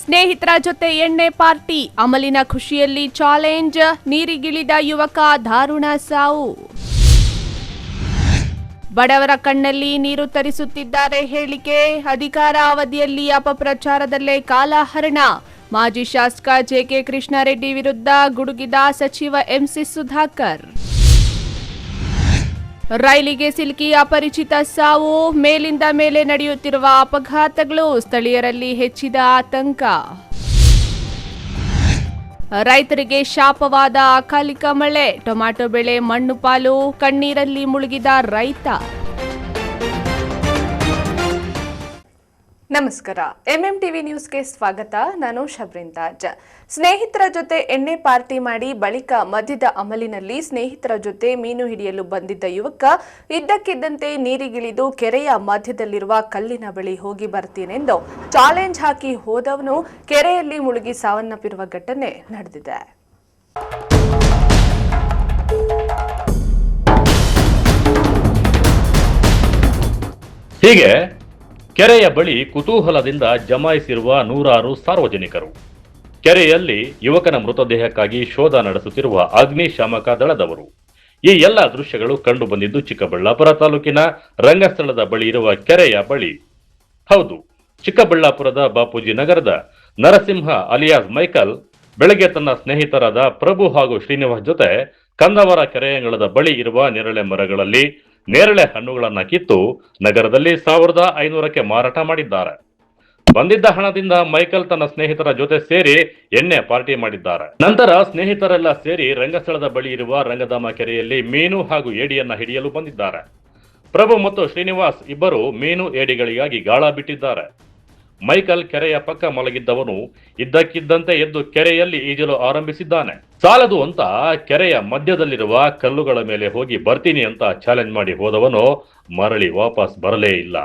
ಸ್ನೇಹಿತರ ಜೊತೆ ಎಣ್ಣೆ ಪಾರ್ಟಿ, ಅಮಲಿನ ಖುಷಿಯಲ್ಲಿ ಚಾಲೆಂಜ್, ನೀರಿಗಿಳಿದ ಯುವಕ ದಾರುಣ ಸಾವು. ಬಡವರ ಕಣ್ಣಲ್ಲಿ ನೀರು ತರಿಸುತ್ತಿದ್ದಾರೆ ಹೇಳಿಕೆ, ಅಧಿಕಾರ ಅವಧಿಯಲ್ಲಿ ಅಪಪ್ರಚಾರದಲ್ಲೇ ಕಾಲಹರಣ. ಮಾಜಿ ಶಾಸಕ ಜೆಕೆ ಕೃಷ್ಣಾರೆಡ್ಡಿ ವಿರುದ್ಧ ಗುಡುಗಿದ ಸಚಿವ ಎಂಸಿ ಸುಧಾಕರ್. ರೈಲಿಗೆ ಸಿಲುಕಿ ಅಪರಿಚಿತ ಸಾವು, ಮೇಲಿಂದ ಮೇಲೆ ನಡೆಯುತ್ತಿರುವ ಅಪಘಾತಗಳು, ಸ್ಥಳೀಯರಲ್ಲಿ ಹೆಚ್ಚಿದ ಆತಂಕ. ರೈತರಿಗೆ ಶಾಪವಾದ ಅಕಾಲಿಕ ಮಳೆ, ಟೊಮ್ಯಾಟೊ ಬೆಳೆ ಮಣ್ಣು ಪಾಲು, ಕಣ್ಣೀರಲ್ಲಿ ಮುಳುಗಿದ ರೈತ. ನಮಸ್ಕಾರ, ಎಂಎಂಟಿವಿ ನ್ಯೂಸ್ಗೆ ಸ್ವಾಗತ. ನಾನು ಶಬ್ರಿನ್ ತಾಜ್. ಸ್ನೇಹಿತರ ಜೊತೆ ಎಣ್ಣೆ ಪಾರ್ಟಿ ಮಾಡಿ ಬಳಿಕ ಮದ್ಯದ ಅಮಲಿನಲ್ಲಿ ಸ್ನೇಹಿತರ ಜೊತೆ ಮೀನು ಹಿಡಿಯಲು ಬಂದಿದ್ದ ಯುವಕ ಇದ್ದಕ್ಕಿದ್ದಂತೆ ನೀರಿಗಿಳಿದು ಕೆರೆಯ ಮಧ್ಯದಲ್ಲಿರುವ ಕಲ್ಲಿನ ಬಳಿ ಹೋಗಿ ಬರ್ತೀನೆಂದು ಚಾಲೆಂಜ್ ಹಾಕಿ ಹೋದವನು ಕೆರೆಯಲ್ಲಿ ಮುಳುಗಿ ಸಾವನ್ನಪ್ಪಿರುವ ಘಟನೆ ನಡೆದಿದೆ. ಹೀಗೆ ಕೆರೆಯ ಬಳಿ ಕುತೂಹಲದಿಂದ ಜಮಾಯಿಸಿರುವ ನೂರಾರು ಸಾರ್ವಜನಿಕರು, ಕೆರೆಯಲ್ಲಿ ಯುವಕನ ಮೃತದೇಹಕ್ಕಾಗಿ ಶೋಧ ನಡೆಸುತ್ತಿರುವ ಅಗ್ನಿಶಾಮಕ ದಳದವರು. ಈ ಎಲ್ಲ ದೃಶ್ಯಗಳು ಕಂಡು ಬಂದಿದ್ದು ಚಿಕ್ಕಬಳ್ಳಾಪುರ ತಾಲೂಕಿನ ರಂಗಸ್ಥಳದ ಬಳಿ ಇರುವ ಕೆರೆಯ ಬಳಿ. ಹೌದು, ಚಿಕ್ಕಬಳ್ಳಾಪುರದ ಬಾಪೂಜಿ ನಗರದ ನರಸಿಂಹ ಅಲಿಯಾಸ್ ಮೈಕಲ್ ಬೆಳಗ್ಗೆ ತನ್ನ ಸ್ನೇಹಿತರಾದ ಪ್ರಭು ಹಾಗೂ ಶ್ರೀನಿವಾಸ್ ಜೊತೆ ಕಂದವರ ಕೆರೆಯಂಗಳದ ಬಳಿ ಇರುವ ನೇರಳೆ ಮರಗಳಲ್ಲಿ ನೇರಳೆ ಹಣ್ಣುಗಳನ್ನ ಕಿತ್ತು ನಗರದಲ್ಲಿ 1500ಕ್ಕೆ ಮಾರಾಟ ಮಾಡಿದ್ದಾರೆ. ಬಂದಿದ್ದ ಹಣದಿಂದ ಮೈಕಲ್ ತನ್ನ ಸ್ನೇಹಿತರ ಜೊತೆ ಸೇರಿ ಎಣ್ಣೆ ಪಾರ್ಟಿ ಮಾಡಿದ್ದಾರೆ. ನಂತರ ಸ್ನೇಹಿತರೆಲ್ಲ ಸೇರಿ ರಂಗಸ್ಥಳದ ಬಳಿ ಇರುವ ರಂಗಧಾಮ ಕೆರೆಯಲ್ಲಿ ಮೀನು ಹಾಗೂ ಏಡಿಯನ್ನ ಹಿಡಿಯಲು ಬಂದಿದ್ದಾರೆ. ಪ್ರಭು ಮತ್ತು ಶ್ರೀನಿವಾಸ್ ಇಬ್ಬರು ಮೀನು ಏಡಿಗಳಿಗಾಗಿ ಗಾಳ ಬಿಟ್ಟಿದ್ದಾರೆ. ಮೈಕಲ್ ಕೆರೆಯ ಪಕ್ಕ ಮಲಗಿದ್ದವನು ಇದ್ದಕ್ಕಿದ್ದಂತೆ ಎದ್ದು ಕೆರೆಯಲ್ಲಿ ಈಜಲು ಆರಂಭಿಸಿದ್ದಾನೆ. ಸಾಲದು ಅಂತ ಕೆರೆಯ ಮಧ್ಯದಲ್ಲಿರುವ ಕಲ್ಲುಗಳ ಮೇಲೆ ಹೋಗಿ ಬರ್ತೀನಿ ಅಂತ ಚಾಲೆಂಜ್ ಮಾಡಿ ಹೋದವನು ಮರಳಿ ವಾಪಸ್ ಬರಲೇ ಇಲ್ಲ.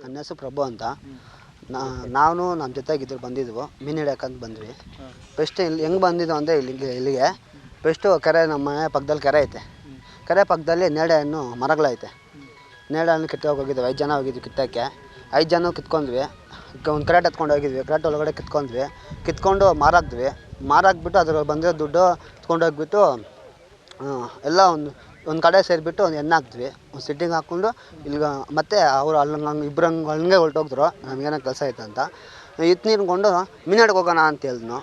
ನನ್ನ ಹೆಸರು ಪ್ರಭು ಅಂತ. ನಾವು ನಮ್ಮ ಜೊತೆಗಿದ್ರು ಬಂದಿದ್ವು, ಮೀನು ಹಿಡಿಯೋಕ್ಕಂತ ಬಂದ್ವಿ. ಫಸ್ಟ್ ಇಲ್ಲಿ ಹೆಂಗೆ ಬಂದಿದ್ದು ಅಂದರೆ ಇಲ್ಲಿಗೆ ಫಸ್ಟು ಕೆರೆ, ನಮ್ಮ ಮನೆ ಪಕ್ಕದಲ್ಲಿ ಕೆರೆ ಐತೆ. ಕೆರೆ ಪಕ್ಕದಲ್ಲಿ ನೇರಳೆ ಹಣ್ಣು ಮರಗಳೈತೆ. ನೇರಳೆ ಹಣ್ಣು ಕಿತ್ತೋಗಿ ಹೋಗಿದ್ವಿ, 5 ಜನ ಹೋಗಿದ್ವಿ ಕಿತ್ತೋಕ್ಕೆ. 5 ಜನ ಕಿತ್ಕೊಂಡ್ವಿ. ಒಂದು ಕ್ರೇಟ್ ಎತ್ಕೊಂಡು ಹೋಗಿದ್ವಿ. ಕ್ರೇಟ್ ಒಳಗಡೆ ಕಿತ್ಕೊಂಡು ಮಾರಾಕ್ಬಿಟ್ಟು ಅದ್ರ ಬಂದಿರೋ ದುಡ್ಡು ಎತ್ಕೊಂಡೋಗ್ಬಿಟ್ಟು ಎಲ್ಲ ಒಂದು ಕಡೆ ಸೇರಿಬಿಟ್ಟು ಒಂದು ಎಣ್ಣೆ ಹಾಕ್ದ್ವಿ. ಒಂದು ಸಿಟ್ಟಿಂಗ್ ಹಾಕ್ಕೊಂಡು ಇಲ್ಲಿಗೆ ಮತ್ತೆ ಅವರು ಇಬ್ಬರು ಹಂಗೆ ಹೊರಟೋಗಿದ್ರು. ನಮಗೇನೋ ಕೆಲಸ ಆಯ್ತು ಅಂತ ನೀರ್ಕೊಂಡು ಮೀನು ಹಿಡ್ಕೊ ಹೋಗೋಣ ಅಂತ ಹೇಳಿದ್ನು.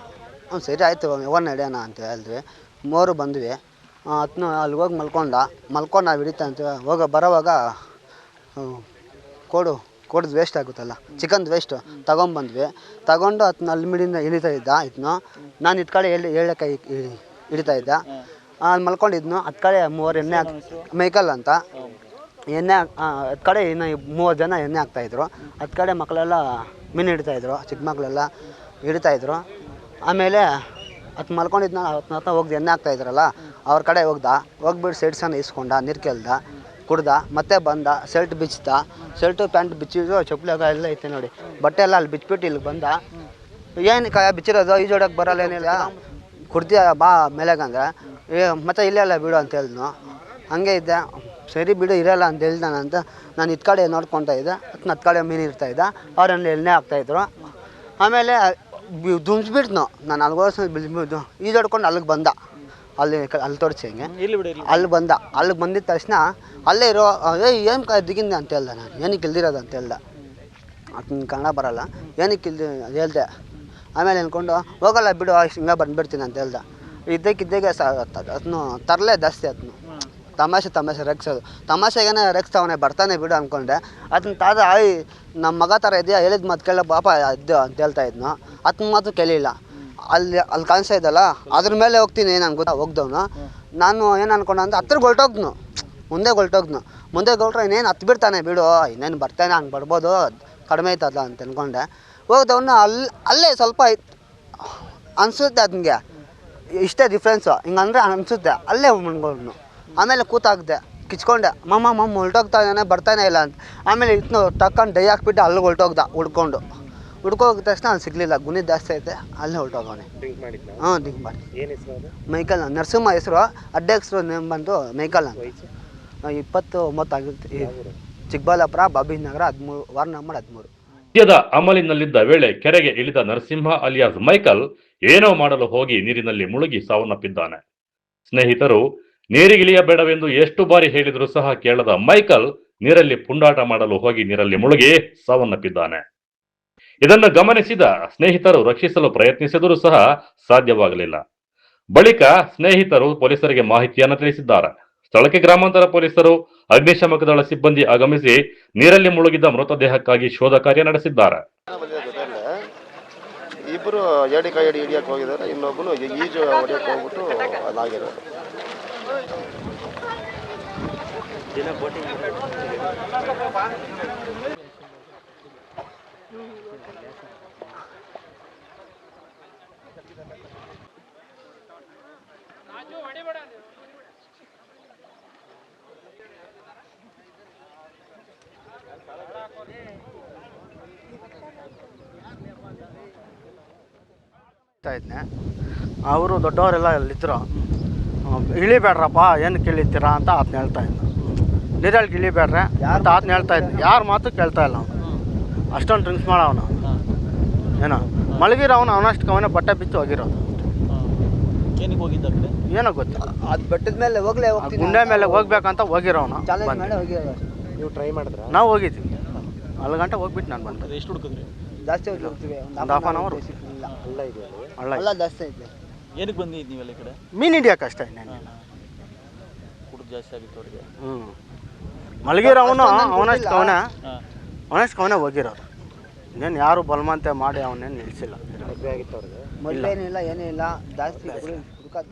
ಸರಿ ಆಯಿತು, ಹೋಗೋಣ ನಡೆಯೋಣ ಅಂತ ಹೇಳಿದ್ವಿ. 3 ಬಂದ್ವಿ. ಅಲ್ಲಿ ಹೋಗಿ ಮಲ್ಕೊಂಡು ನಾವು ಹಿಡಿತಾ ಅಂತೀವಿ. ಬರೋವಾಗ ಕೋಡ್ದು ವೇಸ್ಟ್ ಆಗುತ್ತಲ್ಲ, ಚಿಕನ್ದು ವೇಸ್ಟು ತಗೊಂಡು ಅಲ್ಲಿ ಮಿಡಿಯಿಂದ ಹಿಡಿತಾ ಇದ್ದ ಇದನ್ನು. ನಾನು ಇದ್ ಕಡೆ ಏಳಕ್ಕೆ ಹಿಡಿತಾ ಇದ್ದ. ಅಲ್ಲಿ ಮಲ್ಕೊಂಡಿದ್ನು. ಹತ್ತು ಕಡೆ 3 ಎಣ್ಣೆ ಮೈಕಲ್ ಅಂತ ಎಣ್ಣೆ ಹತ್ತು ಕಡೆ ಇನ್ನು 30 ಜನ ಎಣ್ಣೆ ಹಾಕ್ತಾಯಿದ್ರು. 10 ಕಡೆ ಮಕ್ಕಳೆಲ್ಲ ಮೀನು ಹಿಡಿತಾಯಿದ್ರು, ಚಿಕ್ಕ ಮಕ್ಕಳೆಲ್ಲ ಹಿಡಿತಾಯಿದ್ರು. ಆಮೇಲೆ ಮಲ್ಕೊಂಡಿದ್ನ ಹತ್ರ ಹೋಗಿ ಎಣ್ಣೆ ಹಾಕ್ತಾಯಿದ್ರಲ್ಲ, ಅವ್ರ ಕಡೆ ಹೋಗ್ಬಿಟ್ಟು ಸೆಡ್ಸನ್ನು ಇಸ್ಕೊಂಡ, ನೀರು ಕೇಳ್ದ, ಕುಡ್ದ, ಮತ್ತೆ ಬಂದ. ಶರ್ಟು ಪ್ಯಾಂಟ್ ಬಿಚ್ಚಿದ್ರು, ಚಪ್ಪಲಿ ಎಲ್ಲ ಐತೆ ನೋಡಿ, ಬಟ್ಟೆ ಎಲ್ಲ ಅಲ್ಲಿ ಬಿಚ್ಚಿಬಿಟ್ಟು ಇಲ್ಲಿಗೆ ಬಂದ. ಏನು ಬಿಚ್ಚಿರೋದು, ಈಜೋಡಕ್ಕೆ ಬರಲ್ಲ, ಏನಿಲ್ಲ, ಕುಡ್ತೀಯ ಬಾ ಮೇಲೆಗಂದ್ರೆ ಮತ್ತೆ ಇಲ್ಲೆಲ್ಲ ಬಿಡು ಅಂತ ಹೇಳಿದ್ನು. ಹಂಗೆ ಇದ್ದೆ. ಸರಿ ಬಿಡು ಇರಲ್ಲ ಅಂತ ಹೇಳ್ದಾನಂತ ನಾನು ಇದ್ ಕಡೆ ನೋಡ್ಕೊತಾ ಇದ್ದೆ. 10 ಕಡೆ ಮೀನು ಇರ್ತಾಯಿದ್ದ, ಅವ್ರಲ್ಲಿ ಎಣ್ಣೆ ಹಾಕ್ತಾಯಿದ್ರು. ಆಮೇಲೆ ದುಂಬಿಸ್ಬಿಡ್ತು. ನಾನು ಅಲ್ಲಿಗೋದು ಈಜಾಡ್ಕೊಂಡು ಅಲ್ಲಿಗೆ ಬಂದ. ಅಲ್ಲಿ ತೋರಿಸಿ ಹಿಂಗೆ ಅಲ್ಲಿಗೆ ಬಂದಿದ್ದ ತಕ್ಷಣ ಅಲ್ಲೇ ಇರೋ ಏನು ದಿಗಿಂದ ಅಂತ ಹೇಳ್ದೆ. ನಾನು ಏನಕ್ಕೆ ಇಲ್ದಿರೋದು ಅಂತ ಹೇಳ್ದೆ. ಅದನ್ನ ಕನ್ನಡ ಬರಲ್ಲ, ಏನಕ್ಕೆ ಹೇಳ್ದೆ. ಆಮೇಲೆ ಅಂದ್ಕೊಂಡು ಹೋಗಲ್ಲ ಬಿಡು, ಹಿಂಗೆ ಬಂದುಬಿಡ್ತೀನಿ ಅಂತ ಹೇಳ್ದೆ. ಇದ್ದಕ್ಕಿದ್ದಾಗೆ ಅದನ್ನು ತರಲೇ ಜಾಸ್ತಿ. ಅದನ್ನು ತಮಾಷೆ ರೆಗ್ಸೋದು, ತಮಾಷೆಗೇನೆ ರೆಗ್ಸ್ತಾವನೆ, ಬರ್ತಾನೆ ಬಿಡು ಅಂದ್ಕೊಂಡೆ. ಅದನ್ನ ತಾದ ನಮ್ಮ ಮಗ ಥರ ಇದೆಯಾ, ಹೇಳಿದ ಮಾತು ಕೇಳ ಪಾಪ ಇದ್ದು ಅಂತ ಹೇಳ್ತಾ ಇದ್ನು. ಅದನ್ನ ಮಾತು ಕೇಳಿಲ್ಲ. ಅಲ್ಲಿ ಕಾಣಿಸ್ತಾ ಇದ್ದಲ್ಲ, ಅದ್ರ ಮೇಲೆ ಹೋಗ್ತೀನಿ ನಾನು ಹೋಗ್ದವನು. ನಾನು ಏನು ಅನ್ಕೊಂಡೆ ಅಂತ ಹತ್ರಕ್ಕೆ ಮುಂದೆ ಹೊಲ್ಟೋಗ್ನು ಇನ್ನೇನು ಹತ್ತು ಬಿಡ್ತಾನೆ ಬಿಡು, ಇನ್ನೇನು ಬರ್ತಾನೆ, ಹಂಗೆ ಬರ್ಬೋದು, ಕಡಿಮೆ ಐತಲ್ಲ ಅಂತ ಅಂದ್ಕೊಂಡೆ. ಹೋಗ್ದವನ್ನ ಅಲ್ಲೇ ಸ್ವಲ್ಪ ಅನಿಸುತ್ತೆ ಅದನಿಗೆ ಇಷ್ಟೇ ಡಿಫ್ರೆನ್ಸು ಹಿಂಗಂದ್ರೆ ಅನಿಸುತ್ತೆ ಅಲ್ಲೇ ಮುನ್ಕೊಂಡು ಆಮೇಲೆ ಕೂತಾಗ್ದೆ ಕಿಚ್ಕೊಂಡೆ ಮಮ್ಮ ಹೊಲ್ಟೋಗ್ತಾ ಇದ್ದಾನೆ ಬರ್ತಾನೆ ಇಲ್ಲ ಅಂತ ಆಮೇಲೆ ಇತ್ತು ಟಕ್ಕಂಡು ಡೈ ಹಾಕ್ಬಿಟ್ಟು ಅಲ್ಲಿಗೆ ಹೊಲ್ಟೋಗ್ದ ಹುಡ್ಕೋಗಿದ ತಕ್ಷಣ ಅಲ್ಲಿ ಸಿಗಲಿಲ್ಲ ಗುಣಿ ಜಾಸ್ತಿ ಐತೆ ಅಲ್ಲೇ ಹೊಲ್ಟೋಗವನೆ ಹಾಂ ಡ್ರಿಂಕ್ ಮಾಡಿ ಮೈಕಲ್ ನರಸಿಂಹ ಹೆಸರು ಅಡ್ಡ ಹೆಸರು ಬಂದು ಮೈಕಲ್ ಅಂತ 29 ಆಗಿರುತ್ತೆ ಚಿಕ್ಕಬಳ್ಳಾಪುರ ಬಾಬಿ ನಗರ 13 ವಾರ್ಡ್ ನಂಬರ್ 13. ಮದ್ಯದ ಅಮಲಿನಲ್ಲಿದ್ದ ವೇಳೆ ಕೆರೆಗೆ ಇಳಿದ ನರಸಿಂಹ ಅಲಿಯಾಸ್ ಮೈಕಲ್ ಏನೋ ಮಾಡಲು ಹೋಗಿ ನೀರಿನಲ್ಲಿ ಮುಳುಗಿ ಸಾವನ್ನಪ್ಪಿದ್ದಾನೆ. ಸ್ನೇಹಿತರು ನೀರಿಗಿಳಿಯಬೇಡವೆಂದು ಎಷ್ಟು ಬಾರಿ ಹೇಳಿದರೂ ಸಹ ಕೇಳದ ಮೈಕಲ್ ನೀರಲ್ಲಿ ಪುಂಡಾಟ ಮಾಡಲು ಹೋಗಿ ನೀರಲ್ಲಿ ಮುಳುಗಿ ಸಾವನ್ನಪ್ಪಿದ್ದಾನೆ. ಇದನ್ನು ಗಮನಿಸಿದ ಸ್ನೇಹಿತರು ರಕ್ಷಿಸಲು ಪ್ರಯತ್ನಿಸಿದರೂ ಸಹ ಸಾಧ್ಯವಾಗಲಿಲ್ಲ. ಬಳಿಕ ಸ್ನೇಹಿತರು ಪೊಲೀಸರಿಗೆ ಮಾಹಿತಿಯನ್ನು ತಿಳಿಸಿದ್ದಾರೆ. ಸ್ಥಳಕ್ಕೆ ಗ್ರಾಮಾಂತರ ಪೊಲೀಸರು ಅಗ್ನಿಶಾಮಕ ದಳ ಸಿಬ್ಬಂದಿ ಆಗಮಿಸಿ ನೀರಲ್ಲಿ ಮುಳುಗಿದ ಮೃತದೇಹಕ್ಕಾಗಿ ಶೋಧ ಕಾರ್ಯ ನಡೆಸಿದ್ದಾರೆ. ಇಬ್ಬರು ಏಡಿ ಹಿಡಿಯಕ್ಕೆ ಹೋಗಿದ್ದಾರೆ, ಇನ್ನೊಬ್ಬನು ಈಜು ಹೊಡಿಯಕ್ಕೆ ಹೋಗ್ಬಿಟ್ಟು ಅದಾಗಿರೋದು. ಇದ್ನೆ ಅವರು ದೊಡ್ಡವರೆಲ್ಲ ಅಲ್ಲಿದ್ದರು. ಇಳಿಬೇಡ್ರಪ್ಪ ಏನು ಕೇಳಿದ್ದೀರಾ ಅಂತ ಆತನ ಹೇಳ್ತಾ ಇದ್ದ. ನೀರಲ್ಲಿ ಇಳಿಬೇಡ್ರೆ ಅಂತ ಆತನ ಹೇಳ್ತಾ ಇದ್ದ. ಯಾರ ಮಾತು ಕೇಳ್ತಾ ಇಲ್ಲ ಅವನು. ಅಷ್ಟೊಂದು ಡ್ರಿಂಕ್ಸ್ ಮಾಡವನು. ಏನೋ ಮಲಗಿರೋವನು ಅವನಷ್ಟು ಅವನೇ ಬಟ್ಟೆ ಬಿಚ್ಚು ಹೋಗಿರೋದು. ಏನೋ ಗೊತ್ತಿಲ್ಲ. ಅದು ಬೆಟ್ಟದ ಮೇಲೆ ಗುಂಡೆ ಮೇಲೆ ಹೋಗ್ಬೇಕಂತ ಹೋಗಿರೋನು. ನೀವು ಟ್ರೈ ಮಾಡಿದ್ರೆ ನಾವು ಹೋಗಿದ್ವಿ. 4 ಗಂಟೆ ಹೋಗ್ಬಿಟ್ಟು ನಾನು ಬಂದೆ. ಎಷ್ಟು ಹುಡುಕಿದ್ರಿ? ಜಾಸ್ತಿ ಹೋಗ್ತೀವಿ, ಒಂದು ಹಾಫ್ ಆನ್ ಅವರ್. ಹಳ್ಳ ಜಾಸ್ತಿ ಐತೆ. ಏನಕ್ಕೆ ಬಂದಿದ್ದು ನೀವೆಲ್ಲ ಈ ಕಡೆ? ಮೀನು ಹಿಡಿಯೋಕೆ ಅಷ್ಟೇ. ಹುಡುಗ ಜಾಸ್ತಿ ಆಗಿತ್ತು ಅವ್ರಿಗೆ. ಮಲಗಿರೋವನು ಅವನಷ್ಟು ಅವನೇ ಹೋಗಿರೋದು. ಇನ್ನೇನು ಯಾರು ಬಲವಂತೆ ಮಾಡಿ ಅವನೇನು ನಿಲ್ಲಿಸಿಲ್ಲ. ಮದುವೆ ಆಗಿತ್ತು ಅವ್ರಿಗೆ? ಮೊದಲೇನಿಲ್ಲ ಏನೂ ಇಲ್ಲ, ಜಾಸ್ತಿ ಹುಡುಕಾದ.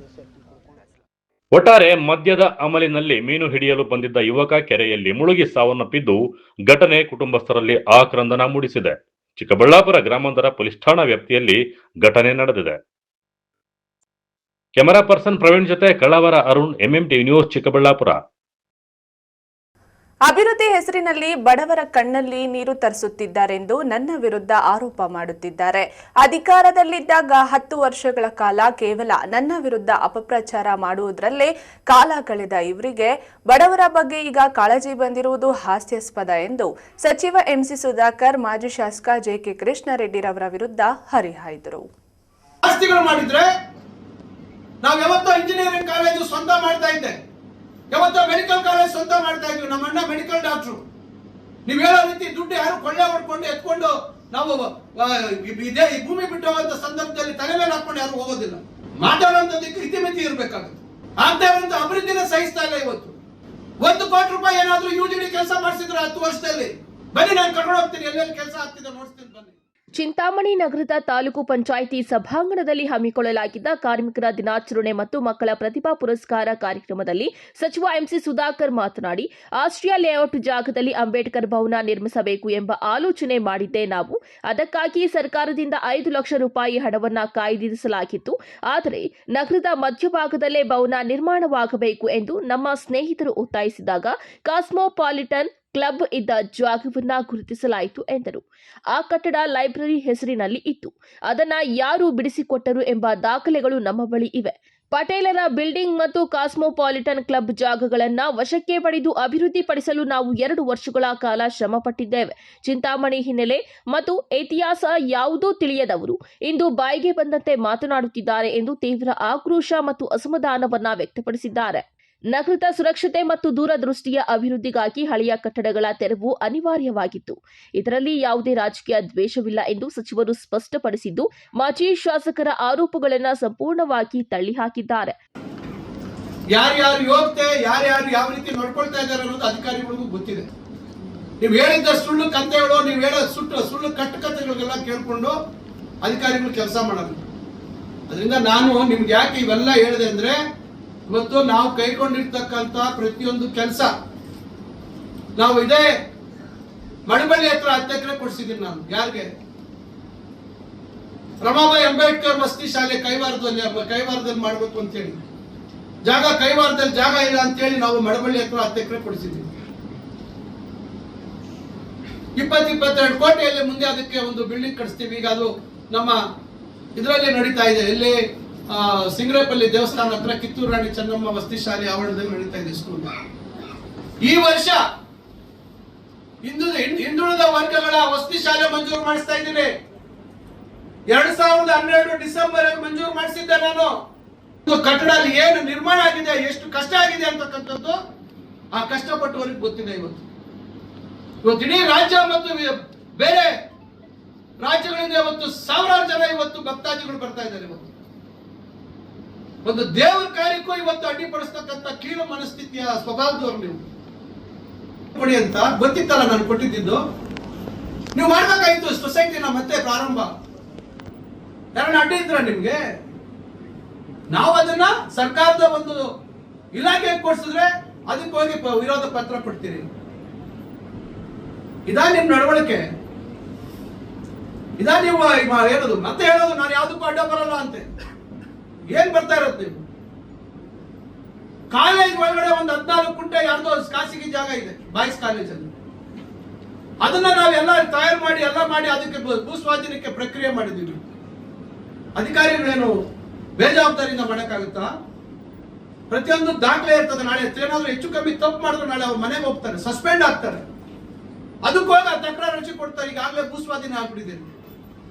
ಒಟ್ಟಾರೆ ಮದ್ಯದ ಅಮಲಿನಲ್ಲಿ ಮೀನು ಹಿಡಿಯಲು ಬಂದಿದ್ದ ಯುವಕ ಕೆರೆಯಲ್ಲಿ ಮುಳುಗಿ ಸಾವನ್ನಪ್ಪಿದ್ದು ಘಟನೆ ಕುಟುಂಬಸ್ಥರಲ್ಲಿ ಆಕ್ರಂದನ ಮೂಡಿಸಿದೆ. ಚಿಕ್ಕಬಳ್ಳಾಪುರ ಗ್ರಾಮಾಂತರ ಪೊಲೀಸ್ ಠಾಣಾ ವ್ಯಾಪ್ತಿಯಲ್ಲಿ ಘಟನೆ ನಡೆದಿದೆ. ಕ್ಯಾಮೆರಾ ಪರ್ಸನ್ ಪ್ರವೀಣ್ ಜೊತೆ ಕಳ್ಳಾವರ ಅರುಣ್, ಎಂಎಂಟಿವಿ ನ್ಯೂಸ್, ಚಿಕ್ಕಬಳ್ಳಾಪುರ. ಅಭಿವೃದ್ಧಿ ಹೆಸರಿನಲ್ಲಿ ಬಡವರ ಕಣ್ಣಲ್ಲಿ ನೀರು ತರಿಸುತ್ತಿದ್ದಾರೆಂದು ನನ್ನ ವಿರುದ್ಧ ಆರೋಪ ಮಾಡುತ್ತಿದ್ದಾರೆ. ಅಧಿಕಾರದಲ್ಲಿದ್ದಾಗ 10 ವರ್ಷಗಳ ಕಾಲ ಕೇವಲ ನನ್ನ ವಿರುದ್ಧ ಅಪಪ್ರಚಾರ ಮಾಡುವುದರಲ್ಲೇ ಕಾಲ ಕಳೆದ ಇವರಿಗೆ ಬಡವರ ಬಗ್ಗೆ ಈಗ ಕಾಳಜಿ ಬಂದಿರುವುದು ಹಾಸ್ಯಾಸ್ಪದ ಎಂದು ಸಚಿವ ಎಂಸಿ ಸುಧಾಕರ್, ಮಾಜಿ ಶಾಸಕ ಜೆಕೆ ಕೃಷ್ಣಾರೆಡ್ಡಿರವರ ವಿರುದ್ಧ ಹರಿಹಾಯ್ದರು. ನಾವು ಯಾವತ್ತೋ ಇಂಜಿನಿಯರಿಂಗ್ ಕಾಲೇಜು ಸ್ವಂತ ಮಾಡ್ತಾ ಇದ್ದೆ, ಯಾವತ್ತೋ ಮೆಡಿಕಲ್ ಕಾಲೇಜ್ ಸ್ವಂತ ಮಾಡ್ತಾ ಇದ್ವಿ. ನಮ್ಮ ಅಣ್ಣ ಮೆಡಿಕಲ್ ಡಾಕ್ಟ್ರು. ನೀವು ಹೇಳೋ ರೀತಿ ದುಡ್ಡು ಯಾರು ಕೊಳ್ಳೆ ಹೊಡ್ಕೊಂಡು ಎತ್ಕೊಂಡು ನಾವು ಇದೇ ಈ ಭೂಮಿ ಬಿಟ್ಟು ಹೋಗುವಂತ ಸಂದರ್ಭದಲ್ಲಿ ತಲೆ ಮೇಲೆ ಹಾಕೊಂಡು ಯಾರು ಹೋಗೋದಿಲ್ಲ. ಮಾತಾಡುವಂಥದ್ದಕ್ಕೆ ಇತಿಮಿತಿ ಇರಬೇಕಾಗುತ್ತೆ. ಆಗ್ತಾ ಇರುವಂತ ಅಭಿವೃದ್ಧಿನ ಸಹಿಸ್ತಾ ಇಲ್ಲ. ಇವತ್ತು 1 ಕೋಟಿ ರೂಪಾಯಿ ಏನಾದ್ರೂ ಯುಜಿಡಿ ಕೆಲಸ ಮಾಡಿಸಿದ್ರೆ 10 ವರ್ಷದಲ್ಲಿ ಬನ್ನಿ, ನಾನು ಕರ್ಕೊಂಡು ಹೋಗ್ತೀನಿ, ಎಲ್ಲೆಲ್ಲಿ ಕೆಲಸ ಆಗ್ತಿದೆ ನೋಡ್ತೀನಿ ಬನ್ನಿ. ಚಿಂತಾಮಣಿ ನಗರದ ತಾಲೂಕು ಪಂಚಾಯಿತಿ ಸಭಾಂಗಣದಲ್ಲಿ ಹಮ್ಮಿಕೊಳ್ಳಲಾಗಿದ್ದ ಕಾರ್ಮಿಕರ ದಿನಾಚರಣೆ ಮತ್ತು ಮಕ್ಕಳ ಪ್ರತಿಭಾ ಪುರಸ್ಕಾರ ಕಾರ್ಯಕ್ರಮದಲ್ಲಿ ಸಚಿವ ಎಂಸಿ ಸುಧಾಕರ್ ಮಾತನಾಡಿ, ಆಸ್ಟ್ರಿಯಾ ಲೇಔಟ್ ಜಾಗದಲ್ಲಿ ಅಂಬೇಡ್ಕರ್ ಭವನ ನಿರ್ಮಿಸಬೇಕು ಎಂಬ ಆಲೋಚನೆ ಮಾಡಿದ್ದೇ ನಾವು. ಅದಕ್ಕಾಗಿ ಸರ್ಕಾರದಿಂದ 5 ಲಕ್ಷ ರೂಪಾಯಿ ಹಣವನ್ನು ಕಾಯ್ದಿರಿಸಲಾಗಿತ್ತು. ಆದರೆ ನಗರದ ಮಧ್ಯಭಾಗದಲ್ಲೇ ಭವನ ನಿರ್ಮಾಣವಾಗಬೇಕು ಎಂದು ನಮ್ಮ ಸ್ನೇಹಿತರು ಒತ್ತಾಯಿಸಿದಾಗ ಕಾಸ್ಮೋಪಾಲಿಟನ್ ಕ್ಲಬ್ ಇದ್ದ ಜಾಗವನ್ನ ಗುರುತಿಸಲಾಯಿತು ಎಂದರು. ಆ ಕಟ್ಟಡ ಲೈಬ್ರರಿ ಹೆಸರಿನಲ್ಲಿ ಇತ್ತು. ಅದನ್ನ ಯಾರು ಬಿಡಿಸಿಕೊಟ್ಟರು ಎಂಬ ದಾಖಲೆಗಳು ನಮ್ಮ ಬಳಿ ಇವೆ. ಪಟೇಲರ ಬಿಲ್ಡಿಂಗ್ ಮತ್ತು ಕಾಸ್ಮೋಪಾಲಿಟನ್ ಕ್ಲಬ್ ಜಾಗಗಳನ್ನು ವಶಕ್ಕೆ ಪಡೆದು ಅಭಿವೃದ್ಧಿಪಡಿಸಲು ನಾವು 2 ವರ್ಷಗಳ ಕಾಲ ಶ್ರಮ ಪಟ್ಟಿದ್ದೇವೆ. ಚಿಂತಾಮಣಿ ಹಿನ್ನೆಲೆ ಮತ್ತು ಇತಿಹಾಸ ಯಾವುದೂ ತಿಳಿಯದವರು ಇಂದು ಬಾಯಿಗೆ ಬಂದಂತೆ ಮಾತನಾಡುತ್ತಿದ್ದಾರೆ ಎಂದು ತೀವ್ರ ಆಕ್ರೋಶ ಮತ್ತು ಅಸಮಾಧಾನವನ್ನ ವ್ಯಕ್ತಪಡಿಸಿದ್ದಾರೆ. ನಗರದ ಸುರಕ್ಷತೆ ಮತ್ತು ದೂರದೃಷ್ಟಿಯ ಅಭಿವೃದ್ಧಿಗಾಗಿ ಹಳೆಯ ಕಟ್ಟಡಗಳ ತೆರವು ಅನಿವಾರ್ಯವಾಗಿತ್ತು. ಇದರಲ್ಲಿ ಯಾವುದೇ ರಾಜಕೀಯ ದ್ವೇಷವಿಲ್ಲ ಎಂದು ಸಚಿವರು ಸ್ಪಷ್ಟಪಡಿಸಿದ್ದು, ಮಾಜಿ ಶಾಸಕರ ಆರೋಪಗಳನ್ನು ಸಂಪೂರ್ಣವಾಗಿ ತಳ್ಳಿಹಾಕಿದ್ದಾರೆ. ಯಾರ್ಯಾರು ಯೋಗ್ಯತೆ, ಯಾರ್ಯಾರು ಯಾವ ರೀತಿ ನೋಡ್ಕೊಳ್ತಾ ಇದ್ದಾರೆ ಅನ್ನೋದು ಅಧಿಕಾರಿಗಳಿಗೂ ಗೊತ್ತಿದೆ. ನೀವು ಹೇಳಿದ್ದ ಸುಳ್ಳು ಕಥೆಗಳು, ನೀವು ಹೇಳೋ ಸುಳ್ಳು ಕಟ್ಟುಕಥೆಗಳಿಗೆಲ್ಲ ಕೇಳ್ಕೊಂಡು ಅಧಿಕಾರಿಗಳು ಕೆಲಸ ಮಾಡೋದು. ಅದರಿಂದ ನಾನು ನಿಮ್ಗೆ ಯಾಕೆ ಇವೆಲ್ಲ ಹೇಳಿದೆ ಅಂದ್ರೆ, ಇವತ್ತು ನಾವು ಕೈಗೊಂಡಿರ್ತಕ್ಕಂಥ ಪ್ರತಿಯೊಂದು ಕೆಲಸ ನಾವು ಇದೇ ಮಳವಳ್ಳಿ ಹತ್ರ 10 ಎಕರೆ ಕೊಡ್ಸಿದ್ದೀನಿ ನಾನು. ಯಾರಿಗೆ? ರಮಾಬಾಯಿ ಅಂಬೇಡ್ಕರ್ ವಸತಿ ಶಾಲೆ ಕೈವಾರದಲ್ಲಿ ಮಾಡಬೇಕು ಅಂತೇಳಿ ಕೈವಾರದಲ್ಲಿ ಜಾಗ ಇಲ್ಲ ಅಂತೇಳಿ ನಾವು ಮಡಬಳ್ಳಿ ಹತ್ರ 10 ಎಕರೆ ಕೊಡಿಸಿದ್ವಿ. 22 ಕೋಟಿಯಲ್ಲಿ ಮುಂದೆ ಅದಕ್ಕೆ ಒಂದು ಬಿಲ್ಡಿಂಗ್ ಕಟ್ಸ್ತೀವಿ. ಈಗ ಅದು ನಮ್ಮ ಇದರಲ್ಲಿ ನಡೀತಾ ಇದೆ. ಎಲ್ಲಿ ಸಿಂಗ್ರೇಪಲ್ಲಿ ದೇವಸ್ಥಾನ ಹತ್ರ ಕಿತ್ತೂರು ರಾಣಿ ಚೆನ್ನಮ್ಮ ವಸತಿ ಶಾಲೆ ಆವರಣದಲ್ಲಿ ನಡೀತಾ ಇದೆ ಸ್ಕೂಲ್. ಈ ವರ್ಷ ಹಿಂದುಳಿದ ವರ್ಗಗಳ ವಸತಿ ಶಾಲೆ ಮಂಜೂರು ಮಾಡಿಸ್ತಾ ಇದ್ದೀನಿ. 2012 ಡಿಸೆಂಬರ್ ಮಂಜೂರು ಮಾಡಿಸಿದ್ದೆ ನಾನು. ಕಟ್ಟಡ ಅಲ್ಲಿ ಏನು ನಿರ್ಮಾಣ ಆಗಿದೆ, ಎಷ್ಟು ಕಷ್ಟ ಆಗಿದೆ ಅಂತಕ್ಕಂಥದ್ದು ಆ ಕಷ್ಟಪಟ್ಟವರಿಗೆ ಗೊತ್ತಿದೆ. ಇವತ್ತು ಇಡೀ ರಾಜ್ಯ ಮತ್ತು ಬೇರೆ ರಾಜ್ಯಗಳಿಂದ ಇವತ್ತು ಸಾವಿರಾರು ಜನ ಇವತ್ತು ಭಕ್ತಾದಿಗಳು ಬರ್ತಾ ಇದ್ದಾರೆ. ಇವತ್ತು ಒಂದು ದೇವರ ಕಾರ್ಯಕ್ಕೂ ಇವತ್ತು ಅಡ್ಡಿಪಡಿಸ್ತಕ್ಕಂಥ ಕೀಳು ಮನಸ್ಥಿತಿಯ ಸ್ವಭಾವದವರು ನೀವು ಕೊಡಿ ಅಂತ ಗೊತ್ತಿತ್ತಲ್ಲ. ನಾನು ಕೊಟ್ಟಿದ್ದು ನೀವು ಮಾಡ್ಬೇಕಾಯ್ತು. ಸೊಸೈಟಿನ ಮತ್ತೆ ಪ್ರಾರಂಭ ಯಾರನ್ನ ಅಡ್ಡಿ ಇದ್ರ ನಿಮ್ಗೆ? ನಾವು ಅದನ್ನ ಸರ್ಕಾರದ ಒಂದು ಇಲಾಖೆಗೆ ಕೊಡ್ಸಿದ್ರೆ ಅದಕ್ಕೆ ಹೋಗಿ ವಿರೋಧ ಪತ್ರ ಕೊಡ್ತೀರಿ. ಇದಾ ನಿಮ್ ನಡವಳಿಕೆ? ಇದಾ ನೀವು ಹೇಳೋದು? ಮತ್ತೆ ಹೇಳೋದು ನಾನು ಯಾವ್ದಕ್ಕೂ ಅಡ್ಡ ಬರಲ್ಲ ಅಂತೆ. ಏನ್ ಬರ್ತಾ ಇರೋದು ನೀವು? ಕಾಲೇಜ್ ಒಳಗಡೆ ಒಂದು 14 ಕುಂಟೆ ಯಾರ್ದೋ ಖಾಸಗಿ ಜಾಗ ಇದೆ ಬಾಯ್ಸ್ ಕಾಲೇಜಲ್ಲಿ. ಅದನ್ನ ನಾವೆಲ್ಲ ತಯಾರು ಮಾಡಿ ಎಲ್ಲ ಮಾಡಿ ಅದಕ್ಕೆ ಭೂಸ್ವಾಧೀನಕ್ಕೆ ಪ್ರಕ್ರಿಯೆ ಮಾಡಿದ್ದೀವಿ. ಅಧಿಕಾರಿಗಳೇನು ಬೇಜವಾಬ್ದಾರಿಯಿಂದ ಮಾಡಕ್ಕಾಗುತ್ತಾ? ಪ್ರತಿಯೊಂದು ದಾಖಲೆ ಇರ್ತದೆ. ನಾಳೆ ಏನಾದ್ರೂ ಹೆಚ್ಚು ಕಮ್ಮಿ ತಪ್ಪು ಮಾಡಿದ್ರೆ ನಾಳೆ ಅವ್ರ ಮನೆಗೆ ಹೋಗ್ತಾರೆ, ಸಸ್ಪೆಂಡ್ ಆಗ್ತಾರೆ. ಅದಕ್ಕೋಗ ತಕರಾರು ರಚಿ ಕೊಡ್ತಾರೆ. ಈಗಾಗಲೇ ಭೂಸ್ವಾಧೀನ ಆಗ್ಬಿಟ್ಟಿದ್ದೀರಿ.